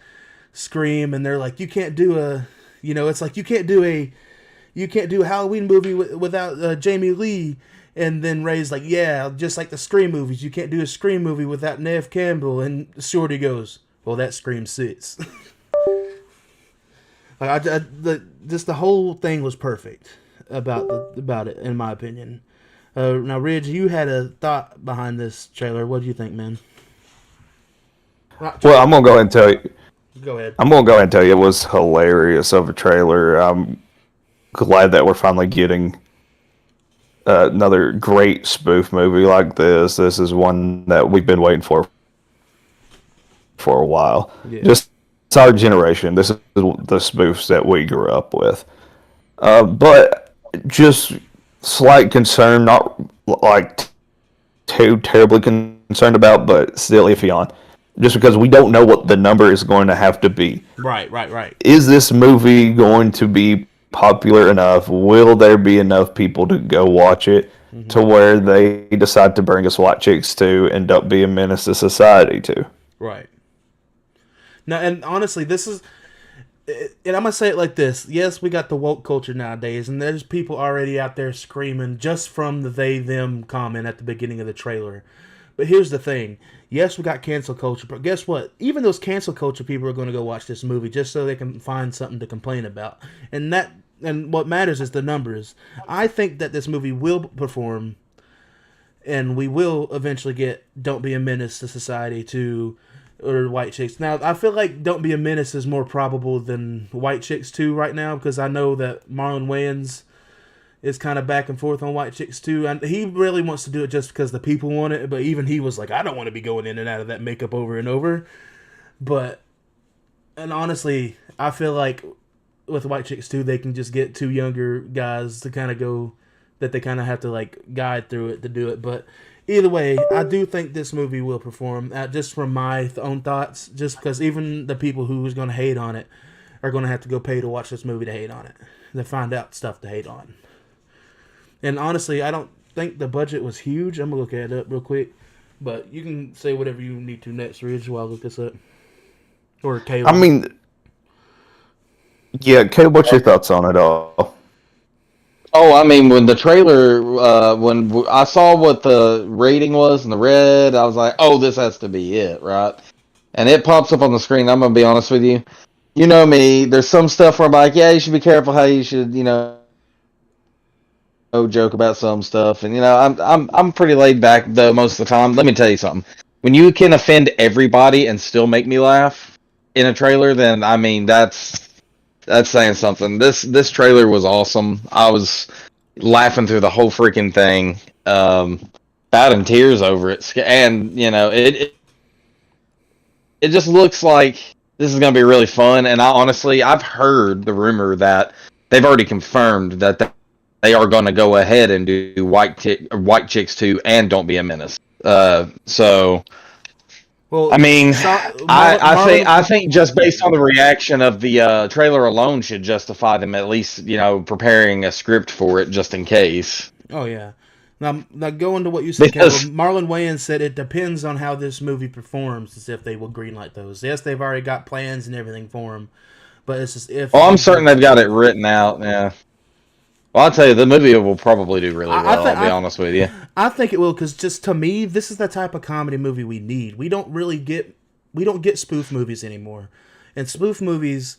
Scream, and they're like, you can't do it's like you can't do a Halloween movie without Jamie Lee. And then Ray's like, yeah, just like the Scream movies, you can't do a Scream movie without Neve Campbell. And Shorty goes, well, that Scream 6. Like, just the whole thing was perfect about it, in my opinion. Now, Ridge, you had a thought behind this trailer. What do you think, man? Well, I'm gonna go ahead and tell you. Go ahead. I'm gonna go ahead and tell you it was hilarious of a trailer. I'm glad that we're finally getting another great spoof movie like this. This is one that we've been waiting for a while. Yeah. Just it's our generation. This is the spoofs that we grew up with. But just slight concern, not like too terribly concerned about, but still iffy on. Just because we don't know what the number is going to have to be. Right. Is this movie going to be popular enough? Will there be enough people to go watch it to where they decide to bring us White Chicks 2 and Don't Be a Menace to Society 2? Right. Now, and honestly, this is... And I'm going to say it like this. Yes, we got the woke culture nowadays, and there's people already out there screaming just from the they-them comment at the beginning of the trailer. But here's the thing. Yes, we got cancel culture, but guess what? Even those cancel culture people are going to go watch this movie just so they can find something to complain about. And what matters is the numbers. I think that this movie will perform, and we will eventually get Don't Be a Menace to Society 2 or White Chicks. Now, I feel like Don't Be a Menace is more probable than White Chicks 2 right now, because I know that Marlon Wayans is kind of back and forth on White Chicks 2. And he really wants to do it just because the people want it, but even he was like, I don't want to be going in and out of that makeup over and over. And honestly, I feel like with White Chicks 2, they can just get two younger guys to kind of go, that they kind of have to like guide through it to do it. But either way, I do think this movie will perform, just from my own thoughts, just because even the people who's going to hate on it are going to have to go pay to watch this movie to hate on it, to find out stuff to hate on. And honestly, I don't think the budget was huge. I'm going to look it up real quick. But you can say whatever you need to next, Ridge, while I look this up. Or Caleb. I mean, yeah, Caleb, what's your thoughts on it all? Oh, I mean, when the trailer, when I saw what the rating was in the red, I was like, oh, this has to be it, right? And it pops up on the screen. I'm going to be honest with you. You know me, there's some stuff where I'm like, yeah, you should be careful how you should, joke about some stuff, and I'm pretty laid back though most of the time. Let me tell you something: when you can offend everybody and still make me laugh in a trailer, then I mean that's saying something. This trailer was awesome. I was laughing through the whole freaking thing, about in tears over it, and it just looks like this is going to be really fun. And I've heard the rumor that they've already confirmed that they are going to go ahead and do White Chicks 2 and Don't Be a Menace. So, Well, I mean, Marlon, I think just based on the reaction of the trailer alone should justify them at least preparing a script for it just in case. Oh yeah. Now going to what you said, Because- Caleb, Marlon Wayans said it depends on how this movie performs as if they will greenlight those. Yes, they've already got plans and everything for them, but it's just if. Oh, I'm certain they've got it written out. Yeah. Well, I'll tell you, the movie will probably do really well. I'll be honest with you. I think it will, because just to me, this is the type of comedy movie we need. We don't get spoof movies anymore, and spoof movies.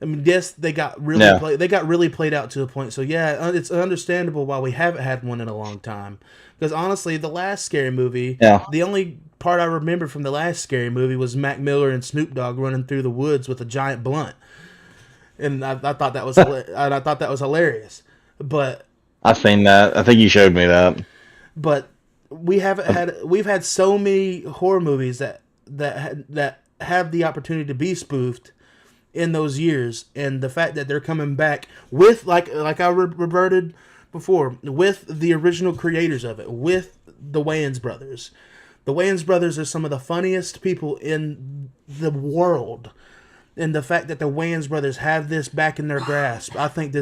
I mean, yes, they got really played out to a point. So yeah, it's understandable why we haven't had one in a long time. Because honestly, the last Scary Movie, the only part I remember from the last Scary Movie was Mac Miller and Snoop Dogg running through the woods with a giant blunt, and I thought that was I thought that was hilarious. But I've seen that. I think you showed me that. But we've had so many horror movies that have the opportunity to be spoofed in those years, and the fact that they're coming back with like I reverted before, with the original creators of it, with the Wayans brothers. The Wayans brothers are some of the funniest people in the world, and the fact that the Wayans brothers have this back in their grasp, I think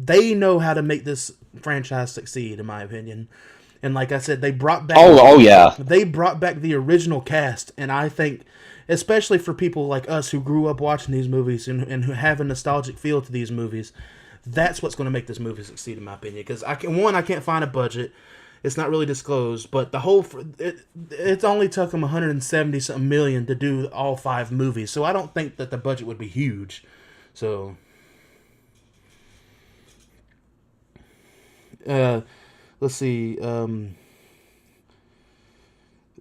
they know how to make this franchise succeed, in my opinion. And like I said, they brought back they brought back the original cast, and I think, especially for people like us who grew up watching these movies and who have a nostalgic feel to these movies, that's what's going to make this movie succeed, in my opinion. Because I can't find a budget; it's not really disclosed. But it's only took them 170 something million to do all 5 movies, so I don't think that the budget would be huge. So, let's see.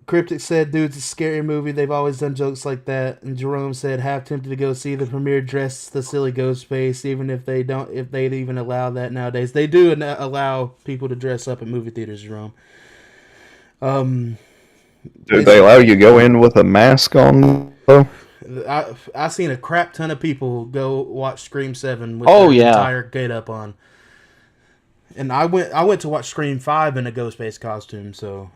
Cryptic said, "Dude's a scary movie. They've always done jokes like that." And Jerome said, "Half tempted to go see the premiere dressed the silly Ghostface, even if they'd even allow that nowadays. They do allow people to dress up at movie theaters." Jerome. Do they allow you to go in with a mask on, though? I seen a crap ton of people go watch Scream 7 with their entire get up on. And I went to watch Scream 5 in a Ghostface costume, so.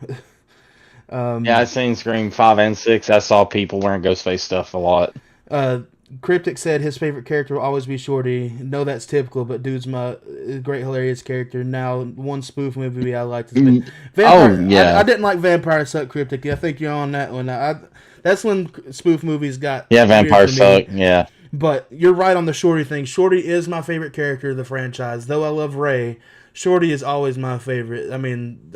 I've seen Scream 5 and 6. I saw people wearing Ghostface stuff a lot. Cryptic said his favorite character will always be Shorty. No, that's typical, but dude's my great, hilarious character. Now, one spoof movie I liked is Vampire. I didn't like Vampire Suck, Cryptic. I think you're on that one. That's when spoof movies got Vampire Suck, yeah. But you're right on the Shorty thing. Shorty is my favorite character of the franchise. Though I love Ray, Shorty is always my favorite. I mean,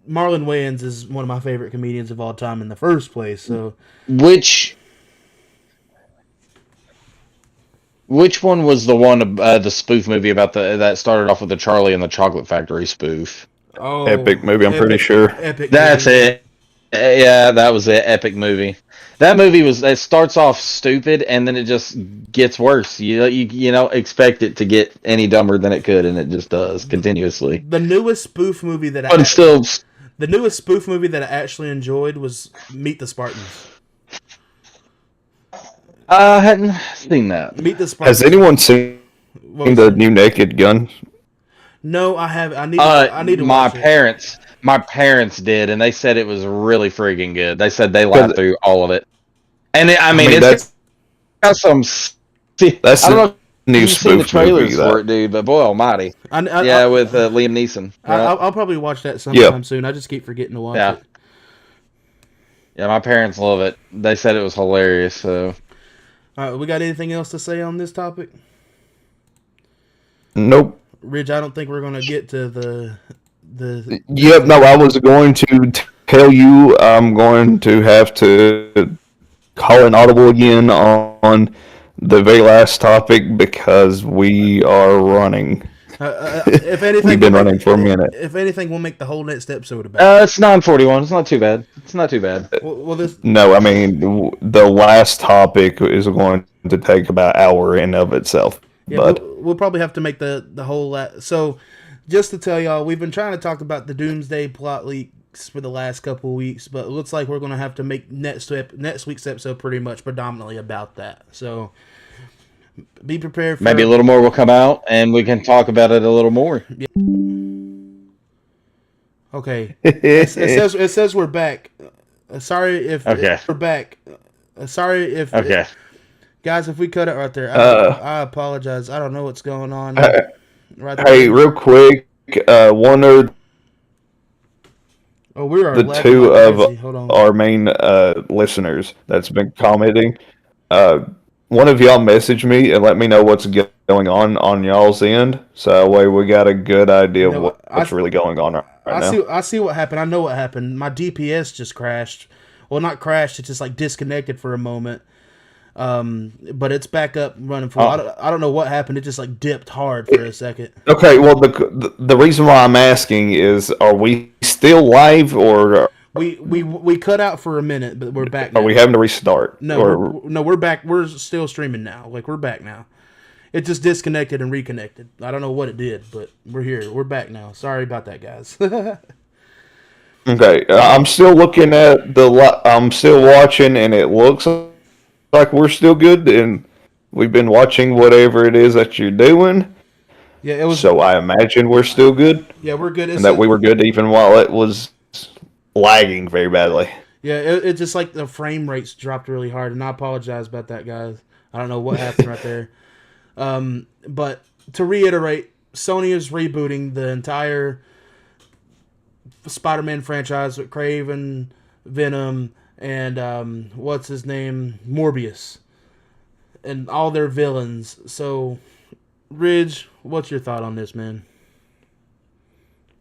Marlon Wayans is one of my favorite comedians of all time in the first place. So, which one was the one the spoof movie about that started off with the Charlie and the Chocolate Factory spoof? Oh, Epic movie, I'm pretty sure. Epic. That's it. Yeah, that was it. Epic movie. That movie it starts off stupid and then it just gets worse. You expect it to get any dumber than it could, and it just does continuously. The newest spoof movie that the newest spoof movie that I actually enjoyed was Meet the Spartans. I hadn't seen that. Meet the Spartans. Has anyone seen the new Naked Gun? No, I have. I need to watch it. My parents did, and they said it was really friggin' good. They said they laughed through all of it. And it's got some. That's I don't know if new you've seen the spoof trailers movie. for it, dude, but boy almighty. With Liam Neeson. Right? I'll probably watch that sometime soon. I just keep forgetting to watch it. Yeah, my parents love it. They said it was hilarious. So, all right, we got anything else to say on this topic? Nope. Ridge, I don't think we're gonna get to the. Yep. No, I was going to tell you I'm going to have to call an audible again on the very last topic because we are running. If anything, We've been running for a minute. If anything, we'll make the whole next episode about it. It's 9:41. It's not too bad. It's not too bad. Well, this No, I mean the last topic is going to take about an hour in of itself. yeah, But we'll probably have to make the whole. So, just to tell y'all, we've been trying to talk about the Doomsday plot leaks for the last couple of weeks, but it looks like we're going to have to make next week's episode pretty much predominantly about that. So, be prepared for Maybe a little more will come out, and we can talk about it a little more. Okay. It says we're back. Sorry if Okay. we're back. Sorry if Okay. guys, if we cut it right there, I apologize. I don't know what's going on. Right there. hey, real quick, one of Oh, we are the lagging two like of crazy. Hold on. our main listeners that's been commenting, one of y'all messaged me and let me know what's going on y'all's end, so that way we got a good idea You of know, what's really going on right now. I see what happened. I know what happened. My DPS just crashed. Well, not crashed. It just like disconnected for a moment. But it's back up running full. I don't know what happened. It just like dipped hard for a second. Okay, well the reason why I'm asking is, are we still live or We cut out for a minute, but we're back now. are we having to restart? No, Or, we're back. We're still streaming now. Like, we're back now. It just disconnected and reconnected. I don't know what it did, but we're here. We're back now. Sorry about that, guys. okay, I'm still looking at I'm still watching, and it looks like we're still good, and we've been watching whatever it is that you're doing. Yeah, it was. So I imagine we're still good, Yeah, we're good. and that we were good even while it was lagging very badly. Yeah, it just like the frame rates dropped really hard, and I apologize about that, guys. I don't know what happened right there. But to reiterate, Sony is rebooting the entire Spider-Man franchise with Craven, Venom, and what's his name, Morbius, and all their villains. So, Ridge, what's your thought on this, man?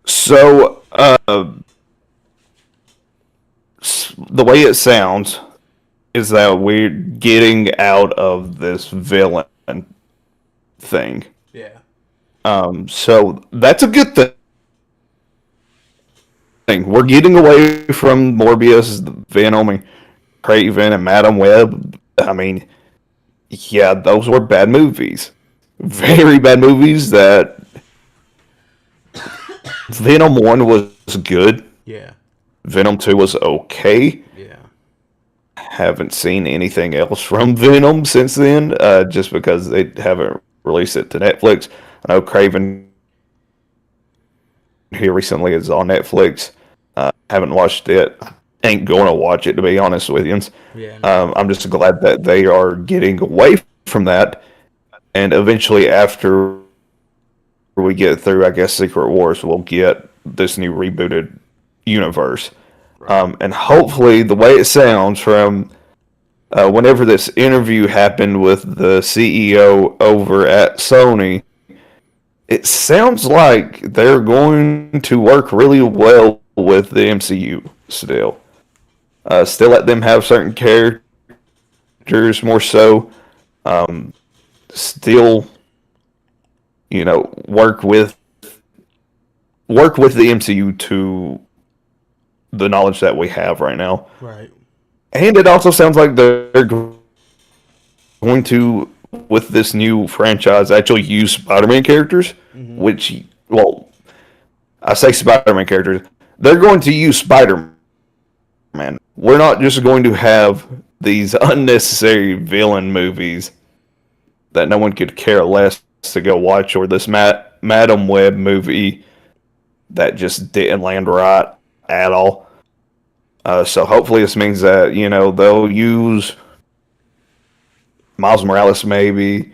So, the way it sounds is that we're getting out of this villain thing. Yeah. So that's a good thing. We're getting away from Morbius, Venom, and Craven, and Madam Web. I mean, yeah, those were bad movies. Very bad movies. That Venom 1 was good. Yeah. Venom 2 was okay. Yeah. Haven't seen anything else from Venom since then, just because they haven't released it to Netflix. I know Craven here recently is on Netflix. Haven't watched it. Ain't going to watch it, to be honest with you. Yeah. I'm just glad that they are getting away from that, and eventually after we get through, I guess, Secret Wars, we'll get this new rebooted universe. And hopefully, the way it sounds from whenever this interview happened with the CEO over at Sony, it sounds like they're going to work really well with the MCU still. Still let them have certain characters more so. Still, work with the MCU to the knowledge that we have right now. Right. And it also sounds like they're going to, with this new franchise, actually use Spider-Man characters, which, well, I say Spider-Man characters. They're going to use Spider-Man. We're not just going to have these unnecessary villain movies that no one could care less to go watch, or this Madam Web movie that just didn't land right at all. So hopefully this means that, they'll use Miles Morales maybe.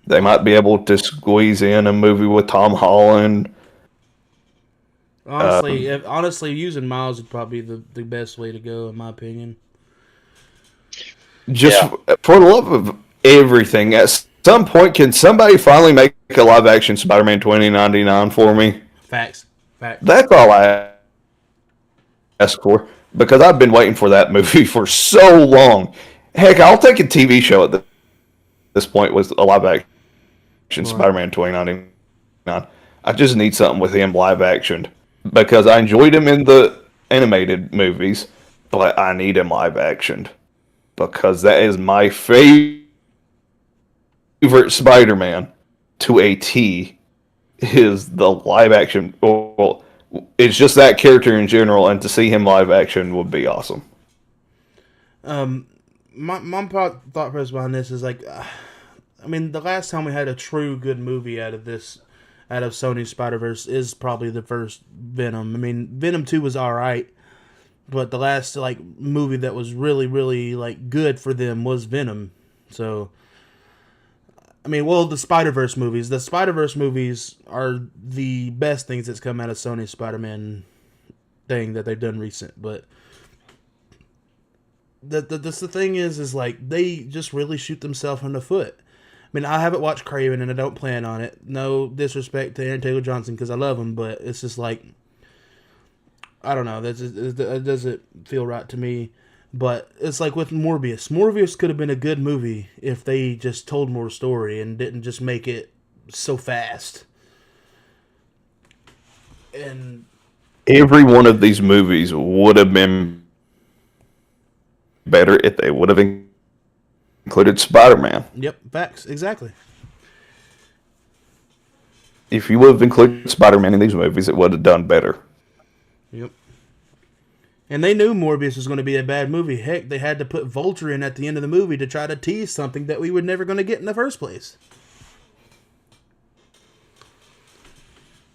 They might be able to squeeze in a movie with Tom Holland. Honestly, using Miles would probably be the best way to go, in my opinion. Just for the love of everything, at some point, can somebody finally make a live-action Spider-Man 2099 for me? Facts. That's all I ask for, because I've been waiting for that movie for so long. Heck, I'll take a TV show at this point with a live-action Spider-Man 2099. on. I just need something with him live action because I enjoyed him in the animated movies, but I need him live action because that is my favorite Spider-Man to a T. Is the live action? Well, it's just that character in general, and to see him live action would be awesome. My thought process behind this is like, I mean, the last time we had a true good movie out of Sony's Spider-Verse is probably the first Venom. I mean, Venom 2 was alright, but the last like movie that was really, really like good for them was Venom. So, I mean, well, the Spider-Verse movies. The Spider-Verse movies are the best things that's come out of Sony's Spider-Man thing that they've done recent, but the thing is like they just really shoot themselves in the foot. I mean, I haven't watched Craven and I don't plan on it. No disrespect to Aaron Taylor Johnson because I love him, but it's just like, I don't know. That doesn't feel right to me. But it's like with Morbius. Morbius could have been a good movie if they just told more story and didn't just make it so fast. And every one of these movies would have been better if they would have included Spider-Man. Yep, facts, exactly. If you would have included Spider-Man in these movies, it would have done better. Yep. And they knew Morbius was going to be a bad movie. Heck, they had to put Vulture in at the end of the movie to try to tease something that we were never going to get in the first place.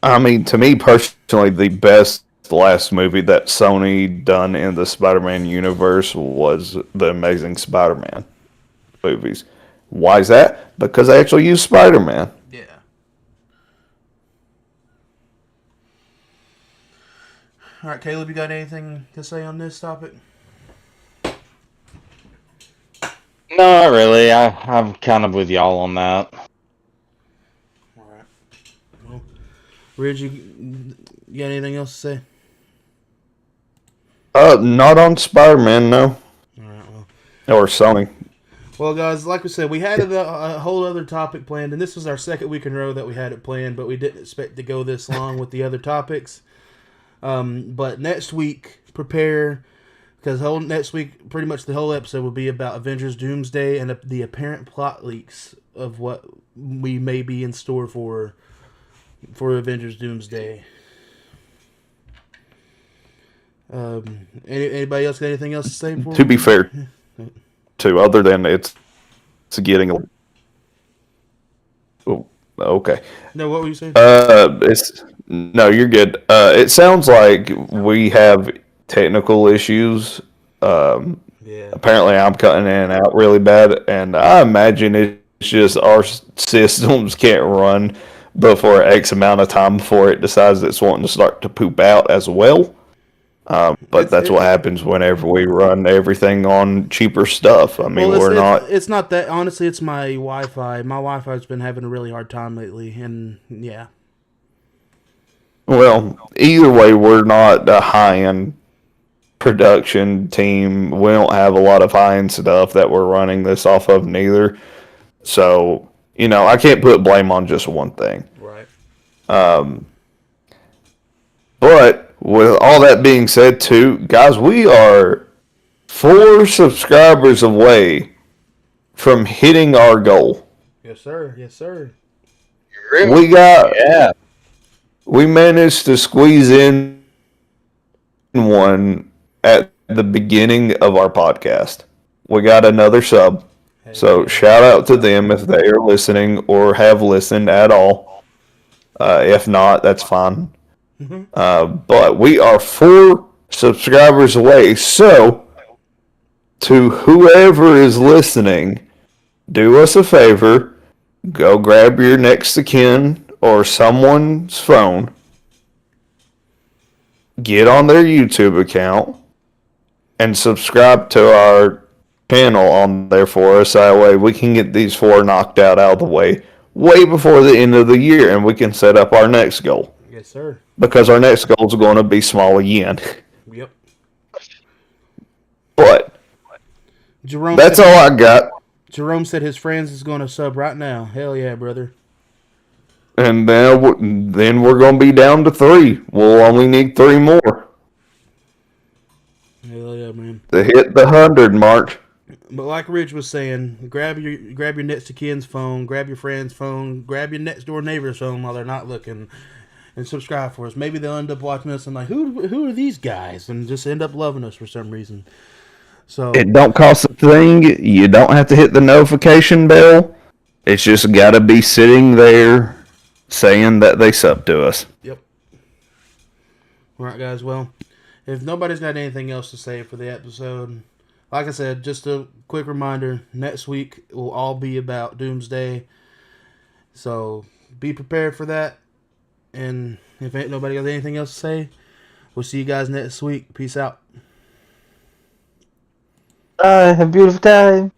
I mean, to me personally, the best last movie that Sony done in the Spider-Man universe was the Amazing Spider-Man movies. Why is that? Because they actually used Spider-Man. Yeah. All right, Caleb, you got anything to say on this topic? Not really. I'm kind of with y'all on that. All right. Well, Ridge, you got anything else to say? Not on Spider-Man, no. All right, well. Or Sony. Well, guys, like we said, we had a whole other topic planned, and this was our second week in a row that we had it planned, but we didn't expect to go this long with the other topics. But next week, prepare, because next week, pretty much the whole episode will be about Avengers Doomsday and the apparent plot leaks of what we may be in store for Avengers Doomsday. Anybody else got anything else to say? To be fair, other than it's getting. Oh, okay. No, what were you saying? No, you're good. It sounds like we have technical issues. Yeah. Apparently, I'm cutting in and out really bad, and I imagine it's just our systems can't run before X amount of time before it decides it's wanting to start to poop out as well. But that's what happens whenever we run everything on cheaper stuff. I mean, It's not that. Honestly, it's my Wi-Fi. My Wi-Fi's been having a really hard time lately, and yeah. Well, either way, we're not a high-end production team. We don't have a lot of high-end stuff that we're running this off of neither. So, I can't put blame on just one thing. Right. But with all that being said, too, guys, we are 4 subscribers away from hitting our goal. Yes, sir. Yes, sir. We managed to squeeze in one at the beginning of our podcast. We got another sub. So shout out to them if they are listening or have listened at all. If not, that's fine. But we are 4 subscribers away. So, to whoever is listening, do us a favor. Go grab your next of kin or someone's phone. Get on their YouTube account and subscribe to our channel on there for us. That way we can get these 4 knocked out of the way before the end of the year, and we can set up our next goal. Yes, sir. Because our next goal is going to be small again. Yep. But Jerome, that's all I got. Jerome said his friends is going to sub right now. Hell yeah, brother. And then we're going to be down to 3. We'll only need 3 more Hell yeah, man. to hit the 100 mark. But like Rich was saying, grab your next to kin's phone, grab your friend's phone, grab your next door neighbor's phone while they're not looking, and subscribe for us. Maybe they'll end up watching us and like, who are these guys? And just end up loving us for some reason. So It don't cost a thing. You don't have to hit the notification bell. It's just got to be sitting there saying that they sub to us. yep. All right, guys. Well, if nobody's got anything else to say for the episode, like I said, just a quick reminder: next week will all be about Doomsday. So be prepared for that. And if ain't nobody got anything else to say, we'll see you guys next week. Peace out. Have a beautiful time.